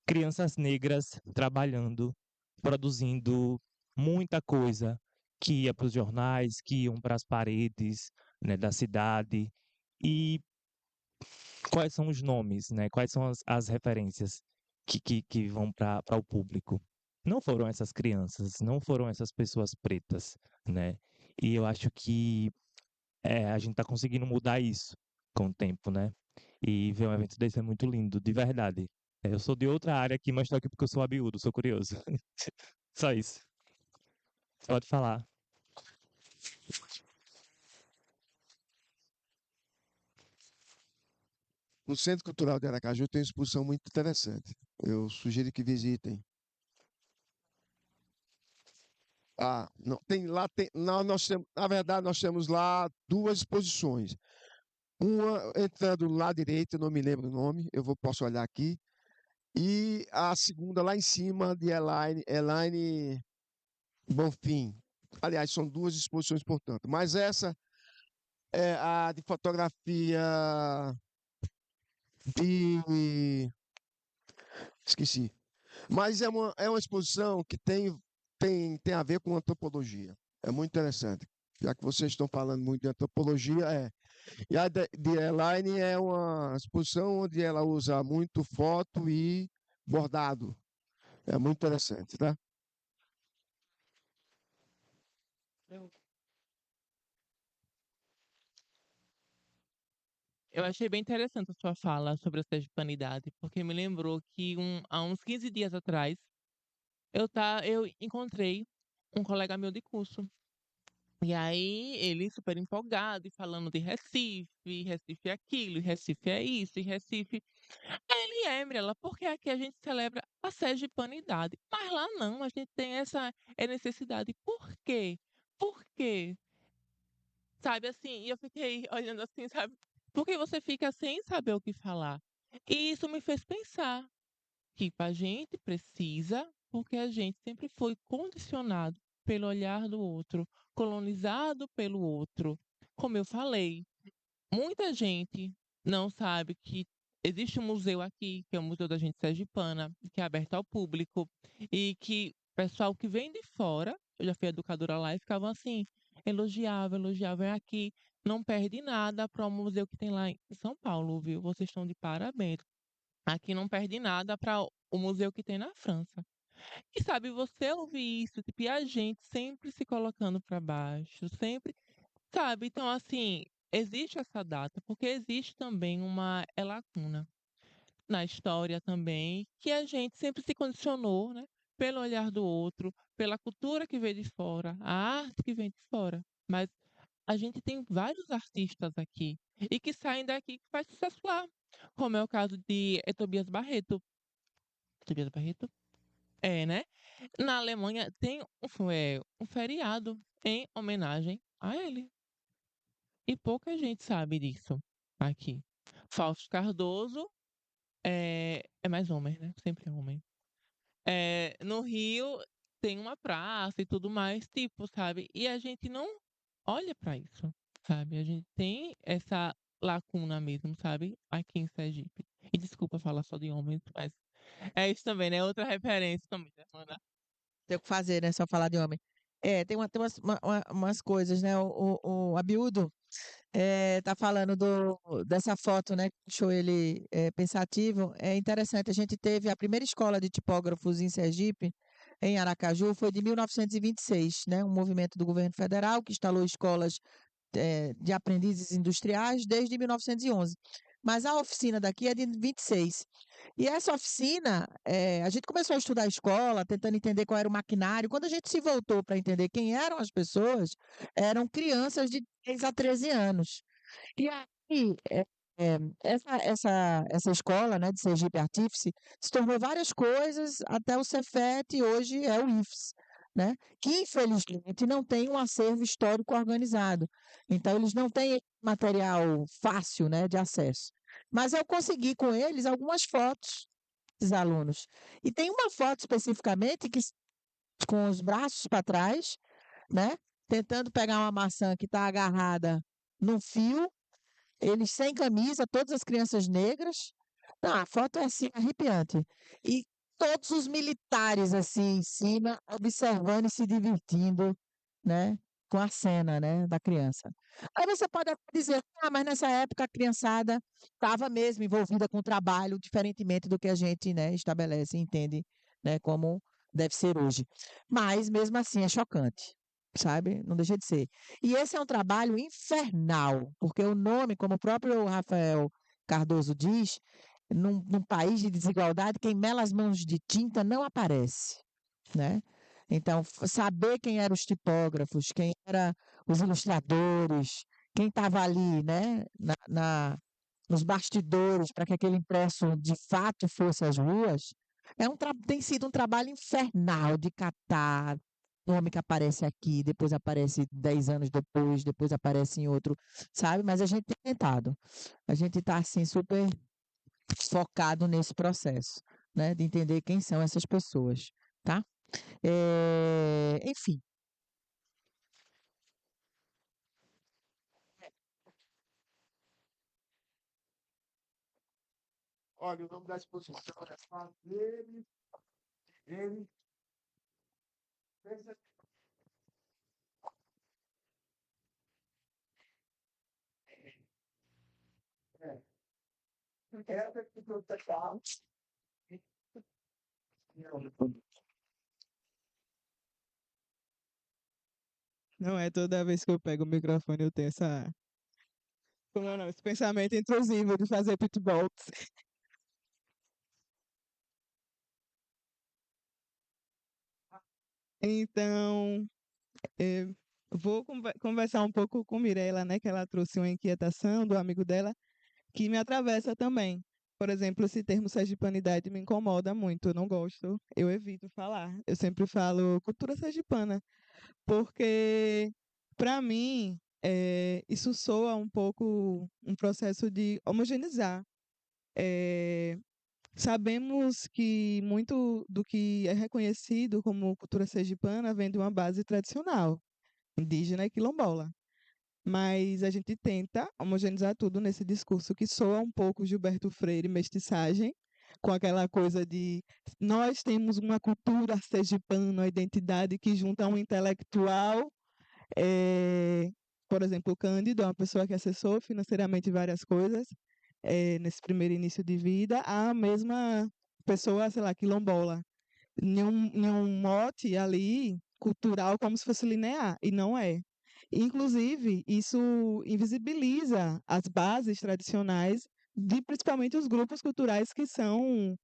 Crianças negras trabalhando, produzindo muita coisa que ia para os jornais, que iam para as paredes, né, da cidade. E quais são os nomes, né? Quais são as referências que vão para o público? Não foram essas crianças, não foram essas pessoas pretas, né? E eu acho que a gente está conseguindo mudar isso com o tempo, né? E ver um evento desse é muito lindo, de verdade. Eu sou de outra área aqui, mas estou aqui porque eu sou abiúdo, sou curioso. Só isso. Pode falar. No Centro Cultural de Aracaju tem uma exposição muito interessante. Eu sugiro que visitem. Não, tem lá, nós temos, na verdade, nós temos lá duas exposições. Uma entrando do lado direito, eu não me lembro o nome, posso olhar aqui. E a segunda lá em cima de Elaine Bonfim. Aliás, são duas exposições, portanto. Mas essa é a de fotografia de. Esqueci. Mas é uma exposição que tem a ver com antropologia. É muito interessante. Já que vocês estão falando muito de antropologia, é. E a de Elaine é uma exposição onde ela usa muito foto e bordado. É muito interessante, tá? Eu achei bem interessante a sua fala sobre a sergipanidade, porque me lembrou que há uns 15 dias atrás eu encontrei um colega meu de curso. E aí ele super empolgado e falando de Recife, Recife é aquilo, Recife é isso, e Recife. Aí ele Mirella, porque aqui a gente celebra a sergipanidade, mas lá não, a gente tem essa necessidade. Por quê? Por quê? Sabe assim, e eu fiquei olhando assim, sabe? Porque você fica sem saber o que falar. E isso me fez pensar que a gente precisa, porque a gente sempre foi condicionado pelo olhar do outro, colonizado pelo outro. Como eu falei, muita gente não sabe que existe um museu aqui, que é o Museu da Gente Sergipana, que é aberto ao público, e que o pessoal que vem de fora, eu já fui educadora lá, e ficavam assim, elogiavam, é aqui, não perde nada para o museu que tem lá em São Paulo, viu? Vocês estão de parabéns. Aqui não perde nada para o museu que tem na França. E sabe, você ouvir isso, tipo, e a gente sempre se colocando para baixo, sempre, sabe? Então, assim, existe essa data, porque existe também uma lacuna na história também, que a gente sempre se condicionou, né? Pelo olhar do outro, pela cultura que vem de fora, a arte que vem de fora. Mas a gente tem vários artistas aqui e que saem daqui que faz sucesso lá, como é o caso de Tobias Barreto. Tobias Barreto? É, né? Na Alemanha tem um feriado em homenagem a ele. E pouca gente sabe disso aqui. Fausto Cardoso é mais homem, né? Sempre é homem. No Rio tem uma praça e tudo mais, tipo, sabe? E a gente não olha para isso, sabe? A gente tem essa lacuna mesmo, sabe? Aqui em Sergipe. E desculpa falar só de homens, mas É isso também, né? Outra referência também, Germana. Tem o que fazer, né? Só falar de homem. Tem umas coisas, né? O Abiúdo tá falando dessa foto, né? Que deixou ele pensativo. É interessante, a gente teve a primeira escola de tipógrafos em Sergipe, em Aracaju, foi de 1926, né? Um movimento do governo federal que instalou escolas de aprendizes industriais desde 1911. Mas a oficina daqui é de 26. E essa oficina, a gente começou a estudar a escola, tentando entender qual era o maquinário. Quando a gente se voltou para entender quem eram as pessoas, eram crianças de 10 a 13 anos. E aí, essa escola, né, de Sergipe Artífice se tornou várias coisas, até o Cefet e hoje é o IFES, né, que infelizmente não tem um acervo histórico organizado. Então, eles não têm material fácil, né, de acesso. Mas eu consegui com eles algumas fotos dos alunos. E tem uma foto especificamente que com os braços para trás, né, tentando pegar uma maçã que está agarrada num fio, eles sem camisa, todas as crianças negras. Não, a foto é assim, arrepiante. E todos os militares assim em cima, observando e se divertindo, né? Com a cena, né, da criança. Aí você pode até dizer, mas nessa época a criançada estava mesmo envolvida com o trabalho, diferentemente do que a gente, né, estabelece e entende, né, como deve ser hoje. Mas mesmo assim é chocante, sabe? Não deixa de ser. E esse é um trabalho infernal, porque o nome, como o próprio Rafael Cardoso diz, num país de desigualdade, quem mela as mãos de tinta não aparece, né? Então, saber quem eram os tipógrafos, quem eram os ilustradores, quem estava ali, né, nos bastidores para que aquele impresso de fato fosse às ruas, tem sido um trabalho infernal de catar nome que aparece aqui, depois aparece 10 anos depois aparece em outro, sabe? Mas a gente tem tentado. A gente está, assim, super focado nesse processo, né? De entender quem são essas pessoas, tá? Enfim, Olha, o nome da exposição é Fazeres, ele, essa que você fala. Não é toda vez que eu pego o microfone eu tenho como é o nome? Esse pensamento intrusivo de fazer pitbox. Então, eh, vou conversar um pouco com Mirella, né, que ela trouxe uma inquietação do amigo dela, que me atravessa também. Por exemplo, esse termo sergipanidade me incomoda muito, eu não gosto, eu evito falar. Eu sempre falo cultura sergipana, porque, para mim, isso soa um pouco um processo de homogeneizar. Eh, Sabemos que muito do que é reconhecido como cultura sergipana vem de uma base tradicional, indígena e quilombola. Mas a gente tenta homogeneizar tudo nesse discurso que soa um pouco Gilberto Freire, mestiçagem, com aquela coisa de nós temos uma cultura sergipana, uma identidade que junta um intelectual, eh, por exemplo, o Cândido, é uma pessoa que acessou financeiramente várias coisas, nesse primeiro início de vida, a mesma pessoa, sei lá, quilombola, em um mote ali cultural como se fosse linear, e não é. Inclusive, isso invisibiliza as bases tradicionais de principalmente os grupos culturais que são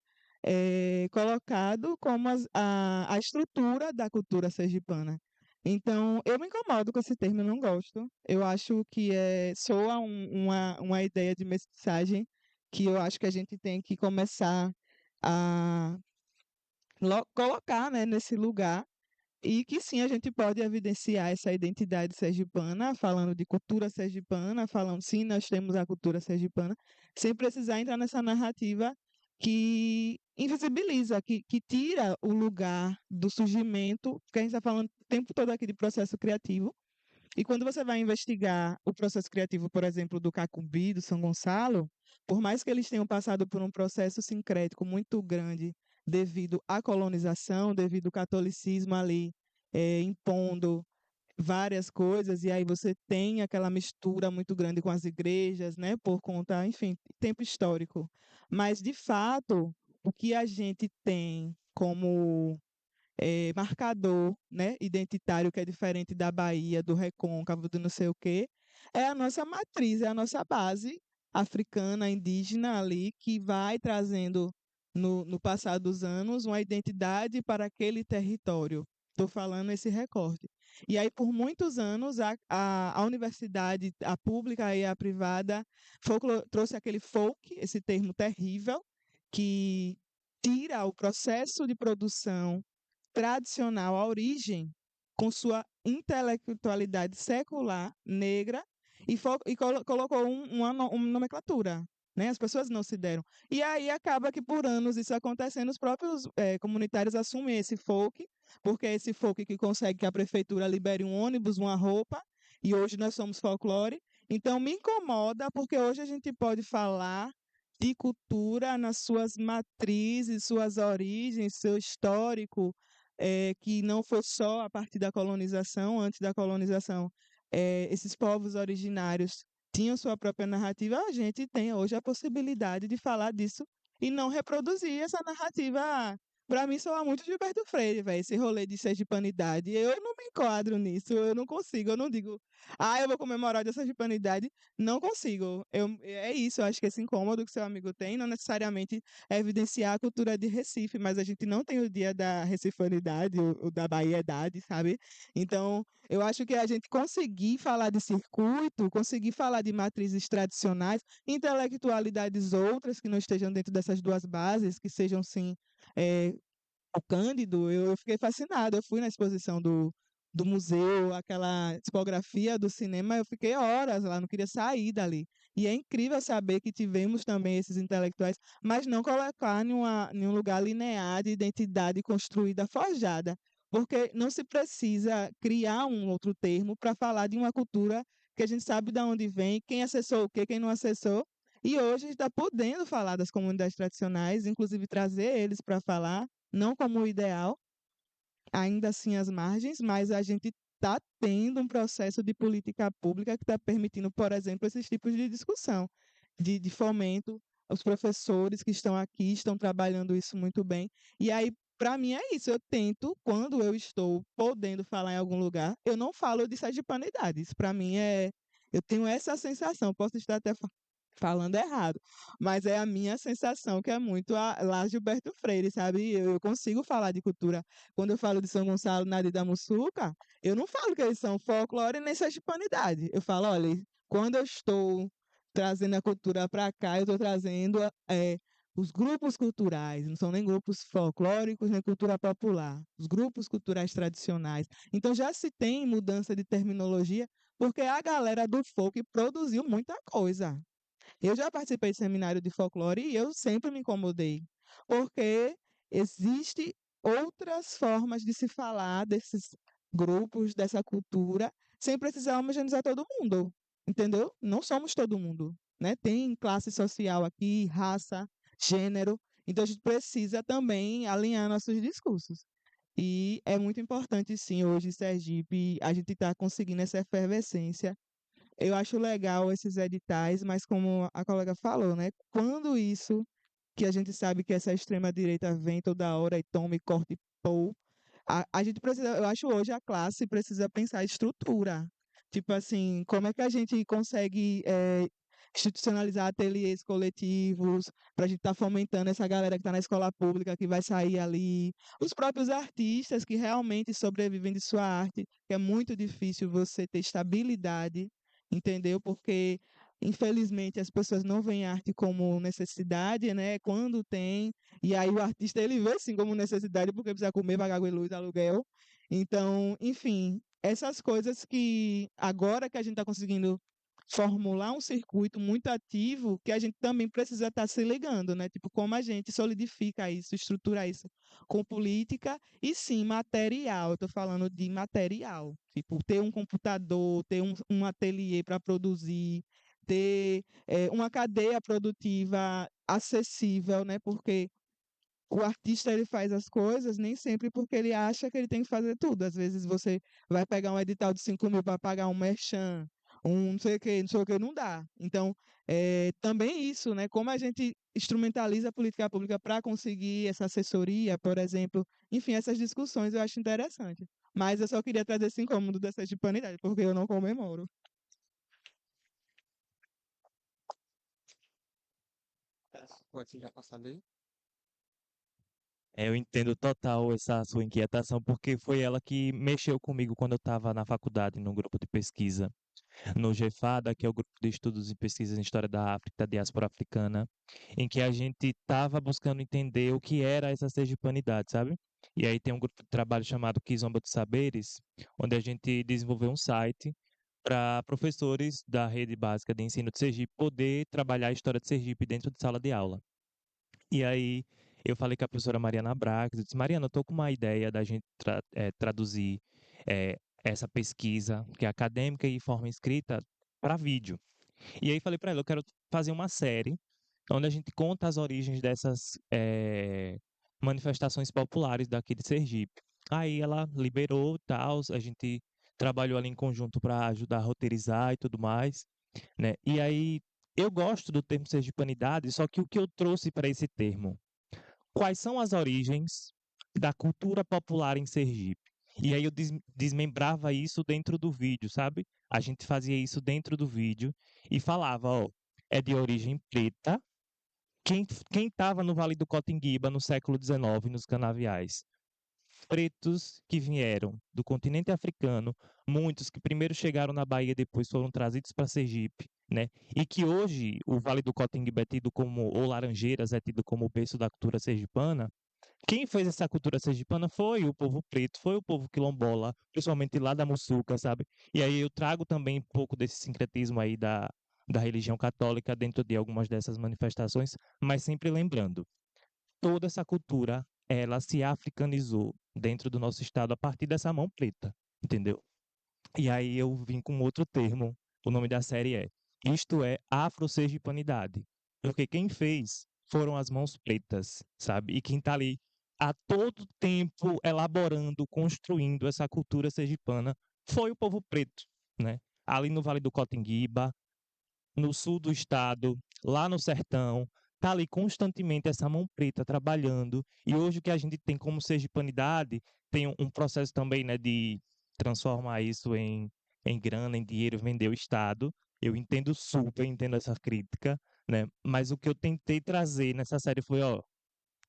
colocados como a estrutura da cultura sergipana. Então, eu me incomodo com esse termo, eu não gosto. Eu acho que soa uma ideia de mestiçagem que eu acho que a gente tem que começar a colocar, né, nesse lugar e que sim, a gente pode evidenciar essa identidade sergipana, falando de cultura sergipana, falando sim, nós temos a cultura sergipana, sem precisar entrar nessa narrativa que invisibiliza, que tira o lugar do surgimento, porque a gente está falando o tempo todo aqui de processo criativo, E quando você vai investigar o processo criativo, por exemplo, do Cacumbi, do São Gonçalo, por mais que eles tenham passado por um processo sincrético muito grande devido à colonização, devido ao catolicismo ali impondo várias coisas, e aí você tem aquela mistura muito grande com as igrejas, né, por conta, enfim, tempo histórico. Mas, de fato, o que a gente tem como marcador, né, identitário, que é diferente da Bahia, do recôncavo, do não sei o quê, é a nossa matriz, é a nossa base africana, indígena ali, que vai trazendo no passar dos anos uma identidade para aquele território. Estou falando esse recorte. E aí, por muitos anos, a universidade, a pública e a privada, trouxe aquele folk, esse termo terrível, que tira o processo de produção tradicional, a origem, com sua intelectualidade secular, negra, e colocou uma nomenclatura. Né? As pessoas não se deram. E aí acaba que por anos isso acontecendo, os próprios comunitários assumem esse folk, porque é esse folk que consegue que a prefeitura libere um ônibus, uma roupa, e hoje nós somos folclore. Então me incomoda, porque hoje a gente pode falar de cultura nas suas matrizes, suas origens, seu histórico, que não foi só a partir da colonização, antes da colonização, esses povos originários tinham sua própria narrativa, a gente tem hoje a possibilidade de falar disso e não reproduzir essa narrativa. Para mim, soa muito Gilberto Freire, velho, esse rolê de sergipanidade. Eu não me enquadro nisso, eu não consigo, eu não digo, eu vou comemorar dessa sergipanidade, não consigo. É isso, eu acho que esse incômodo que seu amigo tem, não necessariamente é evidenciar a cultura de Recife, mas a gente não tem o dia da recifanidade, o da baiedade, sabe? Então, eu acho que a gente conseguir falar de circuito, conseguir falar de matrizes tradicionais, intelectualidades outras que não estejam dentro dessas duas bases, que sejam, sim, o Cândido, eu fiquei fascinada. Eu fui na exposição do museu, aquela tipografia do cinema, eu fiquei horas lá, não queria sair dali. E é incrível saber que tivemos também esses intelectuais, mas não colocar em um lugar linear de identidade construída, forjada, porque não se precisa criar um outro termo para falar de uma cultura que a gente sabe de onde vem, quem acessou o quê, quem não acessou. E hoje a gente está podendo falar das comunidades tradicionais, inclusive trazer eles para falar, não como o ideal, ainda assim às margens, mas a gente está tendo um processo de política pública que está permitindo, por exemplo, esses tipos de discussão, de fomento. Os professores que estão aqui estão trabalhando isso muito bem. E aí, para mim, é isso. Eu tento, quando eu estou podendo falar em algum lugar, eu não falo de sergipanidade. Isso, para mim, é. Eu tenho essa sensação. Posso estar até falando errado, mas é a minha sensação que é muito lá Gilberto Freire, sabe? Eu consigo falar de cultura. Quando eu falo de São Gonçalo, Nadi da Mussuca, eu não falo que eles são folclore nem sergipanidade. Eu falo, olha, quando eu estou trazendo a cultura para cá, eu estou trazendo os grupos culturais, não são nem grupos folclóricos, nem cultura popular, os grupos culturais tradicionais. Então já se tem mudança de terminologia, porque a galera do folk produziu muita coisa. Eu já participei de seminário de folclore e eu sempre me incomodei, porque existe outras formas de se falar desses grupos, dessa cultura, sem precisar homogeneizar todo mundo, entendeu? Não somos todo mundo, né? Tem classe social aqui, raça, gênero, então a gente precisa também alinhar nossos discursos. E é muito importante, sim, hoje em Sergipe, a gente está conseguindo essa efervescência. Eu acho legal esses editais, mas como a colega falou, né? Quando isso, que a gente sabe que essa extrema-direita vem toda hora e toma e corta e pô, a gente precisa, eu acho hoje a classe precisa pensar em estrutura. Tipo assim, como é que a gente consegue institucionalizar ateliês coletivos para a gente estar fomentando essa galera que está na escola pública, que vai sair ali, os próprios artistas que realmente sobrevivem de sua arte, que é muito difícil você ter estabilidade, entendeu? Porque infelizmente as pessoas não veem arte como necessidade, né? Quando tem, e aí o artista ele vê sim como necessidade porque precisa comer, pagar água e luz, aluguel. Então, enfim, essas coisas que agora que a gente está conseguindo formular um circuito muito ativo que a gente também precisa estar se ligando, né? Tipo, como a gente solidifica isso, estrutura isso com política e sim material. Eu estou falando de material. Tipo, ter um computador, ter um ateliê para produzir, ter uma cadeia produtiva acessível, né? Porque o artista ele faz as coisas nem sempre porque ele acha que ele tem que fazer tudo. Às vezes você vai pegar um edital de 5.000 para pagar um merchan, um não sei o que, não dá. Então, também isso, né? Como a gente instrumentaliza a política pública para conseguir essa assessoria, por exemplo, enfim, essas discussões eu acho interessante. Mas eu só queria trazer esse incômodo da sergipanidade, porque eu não comemoro. Pode já passar daí? Eu entendo total essa sua inquietação, porque foi ela que mexeu comigo quando eu estava na faculdade, no grupo de pesquisa, no GEFADA, que é o Grupo de Estudos e Pesquisas em História da África, da Diáspora Africana, em que a gente estava buscando entender o que era essa sergipanidade, sabe? E aí tem um grupo de trabalho chamado Kizomba dos Saberes, onde a gente desenvolveu um site para professores da rede básica de ensino de Sergipe poder trabalhar a história de Sergipe dentro de sala de aula. E aí eu falei com a professora Mariana Brax, eu disse, Mariana, eu estou com uma ideia da gente traduzir essa pesquisa, que é acadêmica e forma escrita, para vídeo. E aí falei para ela, eu quero fazer uma série onde a gente conta as origens dessas manifestações populares daqui de Sergipe. Aí ela liberou, tal, a gente trabalhou ali em conjunto para ajudar a roteirizar e tudo mais, né? E aí eu gosto do termo sergipanidade, só que o que eu trouxe para esse termo? Quais são as origens da cultura popular em Sergipe? E aí eu desmembrava isso dentro do vídeo, sabe? A gente fazia isso dentro do vídeo e falava, ó, é de origem preta. Quem estava no Vale do Cotinguiba no século XIX, nos canaviais? Pretos que vieram do continente africano, muitos que primeiro chegaram na Bahia, depois foram trazidos para Sergipe, né? E que hoje o Vale do Cotinguiba é tido como, ou Laranjeiras é tido como o berço da cultura sergipana. Quem fez essa cultura sergipana foi o povo preto, foi o povo quilombola, principalmente lá da Muçuca, sabe? E aí eu trago também um pouco desse sincretismo aí da religião católica dentro de algumas dessas manifestações, mas sempre lembrando, toda essa cultura, ela se africanizou dentro do nosso estado a partir dessa mão preta, entendeu? E aí eu vim com outro termo, o nome da série é Isto é Afro-Sergipanidade, porque quem fez foram as mãos pretas, sabe? E quem está ali a todo tempo elaborando, construindo essa cultura sergipana foi o povo preto, né? Ali no Vale do Cotinguiba, no sul do estado, lá no sertão, tá ali constantemente essa mão preta trabalhando. E hoje o que a gente tem como sergipanidade tem um processo também, né, de transformar isso em grana, em dinheiro, vender o estado. Eu entendo super, entendo essa crítica, né? Mas o que eu tentei trazer nessa série foi, ó,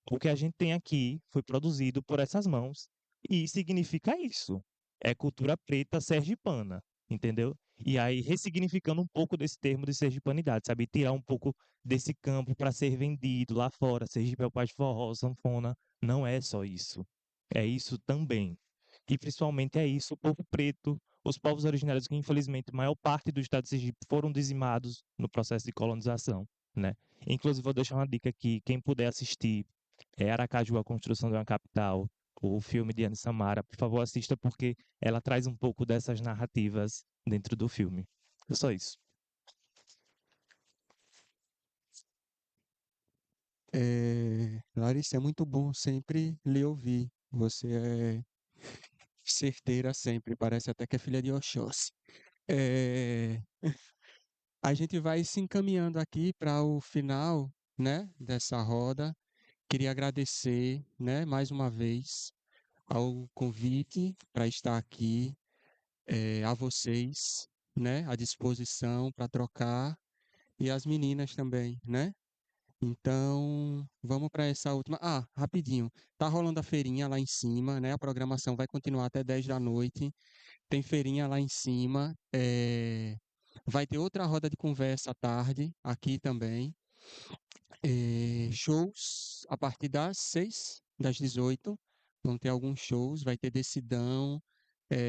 o que a gente tem aqui foi produzido por essas mãos e significa isso. É cultura preta sergipana, entendeu? E aí, ressignificando um pouco desse termo de sergipanidade, sabe? Tirar um pouco desse campo para ser vendido lá fora. Sergipe é o país de forró, sanfona. Não é só isso. É isso também. E principalmente é isso, o povo preto, os povos originários que, infelizmente, a maior parte do estado de Sergipe foram dizimados no processo de colonização, né? Inclusive, vou deixar uma dica aqui, quem puder assistir Aracaju, a construção de uma capital, o filme de Anne Samara, por favor, assista porque ela traz um pouco dessas narrativas dentro do filme. É só isso. Larissa, é muito bom sempre lhe ouvir. Você é certeira sempre, parece até que é filha de Oxóssi. É, a gente vai se encaminhando aqui para o final, né, dessa roda. Queria agradecer, né, mais uma vez ao convite para estar aqui, a vocês, né, à disposição para trocar e as meninas também, né? Então, vamos para essa última. Ah, rapidinho. Tá rolando a feirinha lá em cima, né? A programação vai continuar até 10 da noite. Tem feirinha lá em cima. Vai ter outra roda de conversa à tarde, aqui também. Shows a partir das 6, das 18. Vão ter alguns shows. Vai ter Decidão,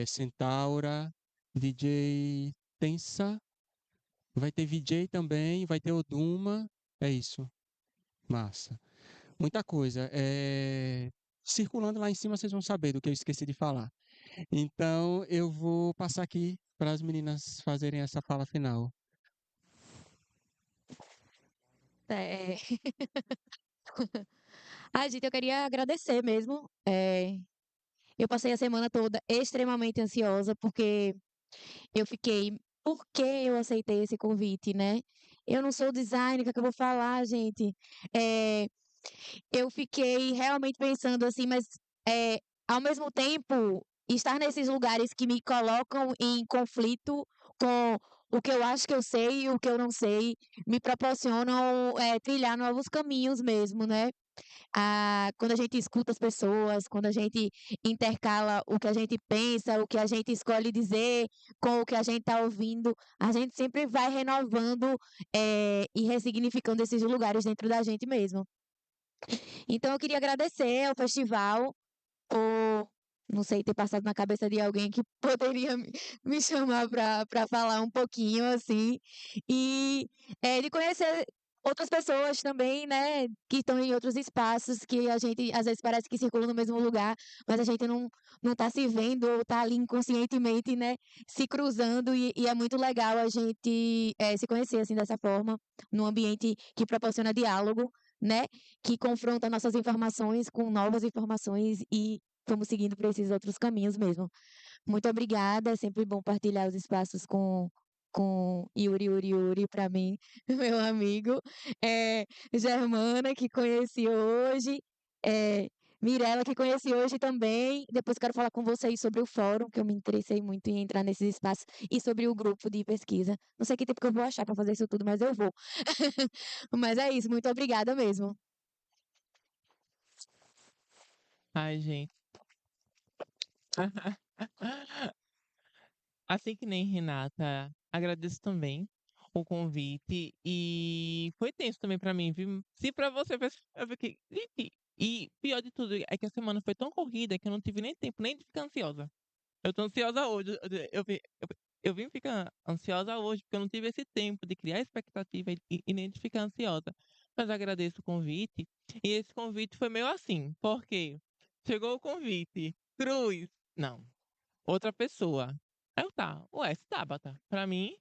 Centaura, DJ Tensa Vai ter VJ também, vai ter Oduma. É isso. Massa. Muita coisa. Circulando lá em cima, vocês vão saber do que eu esqueci de falar. Então, eu vou passar aqui para as meninas fazerem essa fala final. É... gente, eu queria agradecer mesmo. Eu passei a semana toda extremamente ansiosa, porque eu fiquei. Por que eu aceitei esse convite, né? Eu não sou designer, o que é que eu vou falar, gente? É, eu fiquei realmente pensando assim, mas ao mesmo tempo, estar nesses lugares que me colocam em conflito com o que eu acho que eu sei e o que eu não sei, me proporcionam trilhar novos caminhos mesmo, né? Quando a gente escuta as pessoas, quando a gente intercala o que a gente pensa, o que a gente escolhe dizer com o que a gente está ouvindo, a gente sempre vai renovando e ressignificando esses lugares dentro da gente mesmo. Então, eu queria agradecer ao festival por, não sei, ter passado na cabeça de alguém que poderia me chamar para falar um pouquinho, assim, e de conhecer outras pessoas também, né, que estão em outros espaços, que a gente, às vezes, parece que circula no mesmo lugar, mas a gente não tá se vendo, ou tá ali inconscientemente, né, se cruzando, e é muito legal a gente se conhecer, assim, dessa forma, num ambiente que proporciona diálogo, né, que confronta nossas informações com novas informações e vamos seguindo por esses outros caminhos mesmo. Muito obrigada, é sempre bom partilhar os espaços com Yuri, para mim, meu amigo. Germana, que conheci hoje. Mirella, que conheci hoje também. Depois quero falar com vocês sobre o fórum, que eu me interessei muito em entrar nesses espaços, e sobre o grupo de pesquisa. Não sei que tempo que eu vou achar para fazer isso tudo, mas eu vou. Mas é isso, muito obrigada mesmo. Ai, gente. Assim que nem Renata, agradeço também o convite e foi tenso também pra mim, viu? Se pra você, eu fiquei, gente, e pior de tudo é que a semana foi tão corrida que eu não tive nem tempo nem de ficar ansiosa. Eu tô ansiosa hoje, eu vim ficar ansiosa hoje porque eu não tive esse tempo de criar expectativa e nem de ficar ansiosa. Mas agradeço o convite e esse convite foi meio assim, porque chegou o convite, Cruz, não, outra pessoa. Aí eu tá, o S Tabata. Pra mim,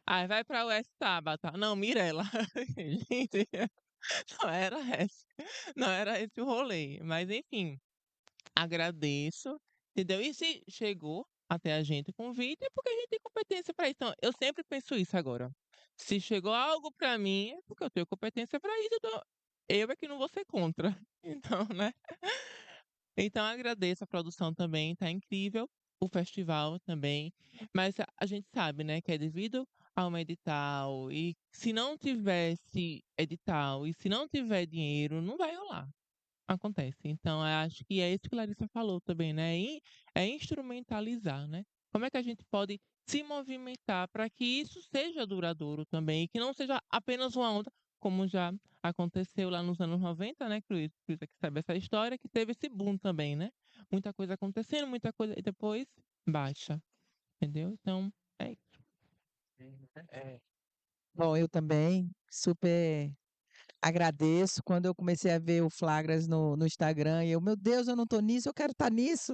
aí vai pra US Tabata. Não, Mirella. Gente, não era esse. Não era esse o rolê. Mas enfim, agradeço, entendeu? E se chegou até a gente o convite, é porque a gente tem competência pra isso. Então, eu sempre penso isso agora. Se chegou algo pra mim, é porque eu tenho competência pra isso. Então, eu é que não vou ser contra. Então, né? Então agradeço a produção também, tá incrível. O festival também. Mas a gente sabe, né, que é devido a um edital. E se não tivesse edital e se não tiver dinheiro, não vai rolar. Acontece. Então, eu acho que é isso que Larissa falou também, né? É instrumentalizar, né? Como é que a gente pode se movimentar para que isso seja duradouro também e que não seja apenas uma onda, como já aconteceu lá nos anos 90, né, Cruz? Cruz é que sabe essa história, que teve esse boom também, né? Muita coisa acontecendo, muita coisa, e depois baixa, entendeu? Então, é isso. Bom, eu também super agradeço. Quando eu comecei a ver o Flagras no Instagram, e eu, meu Deus, eu não tô nisso, eu quero estar nisso.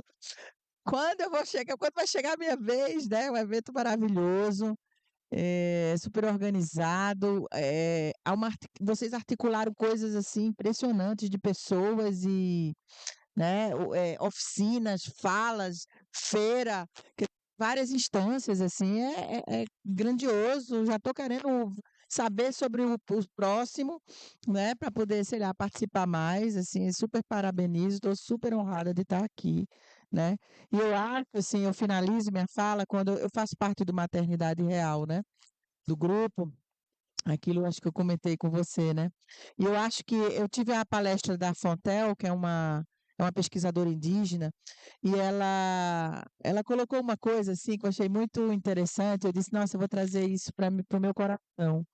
Quando eu vou chegar, quando vai chegar a minha vez, né? Um evento maravilhoso, super organizado. Vocês articularam coisas assim impressionantes de pessoas e, né, oficinas, falas, feira, várias instâncias, assim, é grandioso. Já estou querendo saber sobre o próximo, né, para poder, sei lá, participar mais, assim, super parabenizo, estou super honrada de estar aqui, né, e eu acho, assim, eu finalizo minha fala quando eu faço parte do Maternidade Real, né, do grupo, aquilo eu acho que eu comentei com você, né, e eu acho que eu tive a palestra da Fontel, que é uma pesquisadora indígena, e ela colocou uma coisa assim que eu achei muito interessante. Eu disse, nossa, eu vou trazer isso para o meu coração,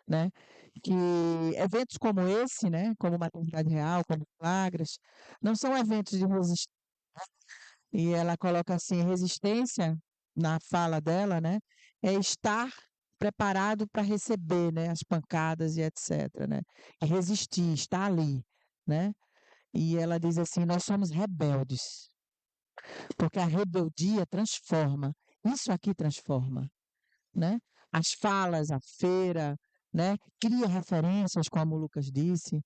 né? Que eventos como esse, né? Como Maternidade Real, como Flagras, não são eventos de resistência. E ela coloca assim, resistência na fala dela, né? É estar preparado para receber, né, as pancadas e etc, né? E resistir, estar ali, né? E ela diz assim: nós somos rebeldes, porque a rebeldia transforma. Isso aqui transforma, né? As falas, a feira, né? Cria referências, como o Lucas disse,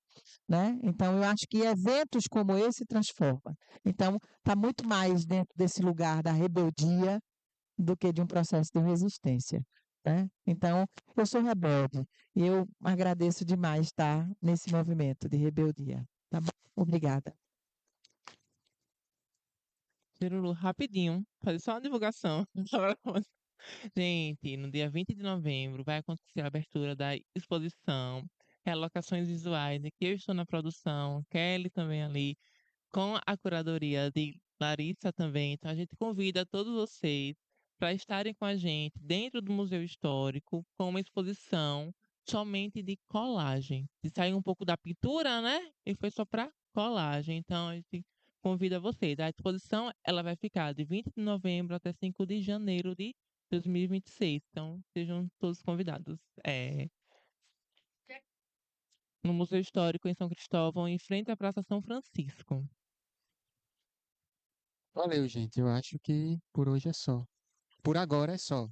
né? Então, eu acho que eventos como esse transformam. Então, está muito mais dentro desse lugar da rebeldia do que de um processo de resistência, né? Então, eu sou rebelde e eu agradeço demais estar nesse movimento de rebeldia. Tá bom? Obrigada. Cirilo, rapidinho, fazer só uma divulgação. Gente, no dia 20 de novembro vai acontecer a abertura da exposição Relocações Visuais, né, que eu estou na produção, Kelly também ali, com a curadoria de Larissa também. Então a gente convida todos vocês para estarem com a gente dentro do Museu Histórico com uma exposição somente de colagem. De sair um pouco da pintura, né? E foi só para colagem. Então a gente convida vocês. A exposição ela vai ficar de 20 de novembro até 5 de janeiro de 2026. Então sejam todos convidados. No Museu Histórico em São Cristóvão, em frente à Praça São Francisco. Valeu, gente. Eu acho que por hoje é só. Por agora é só.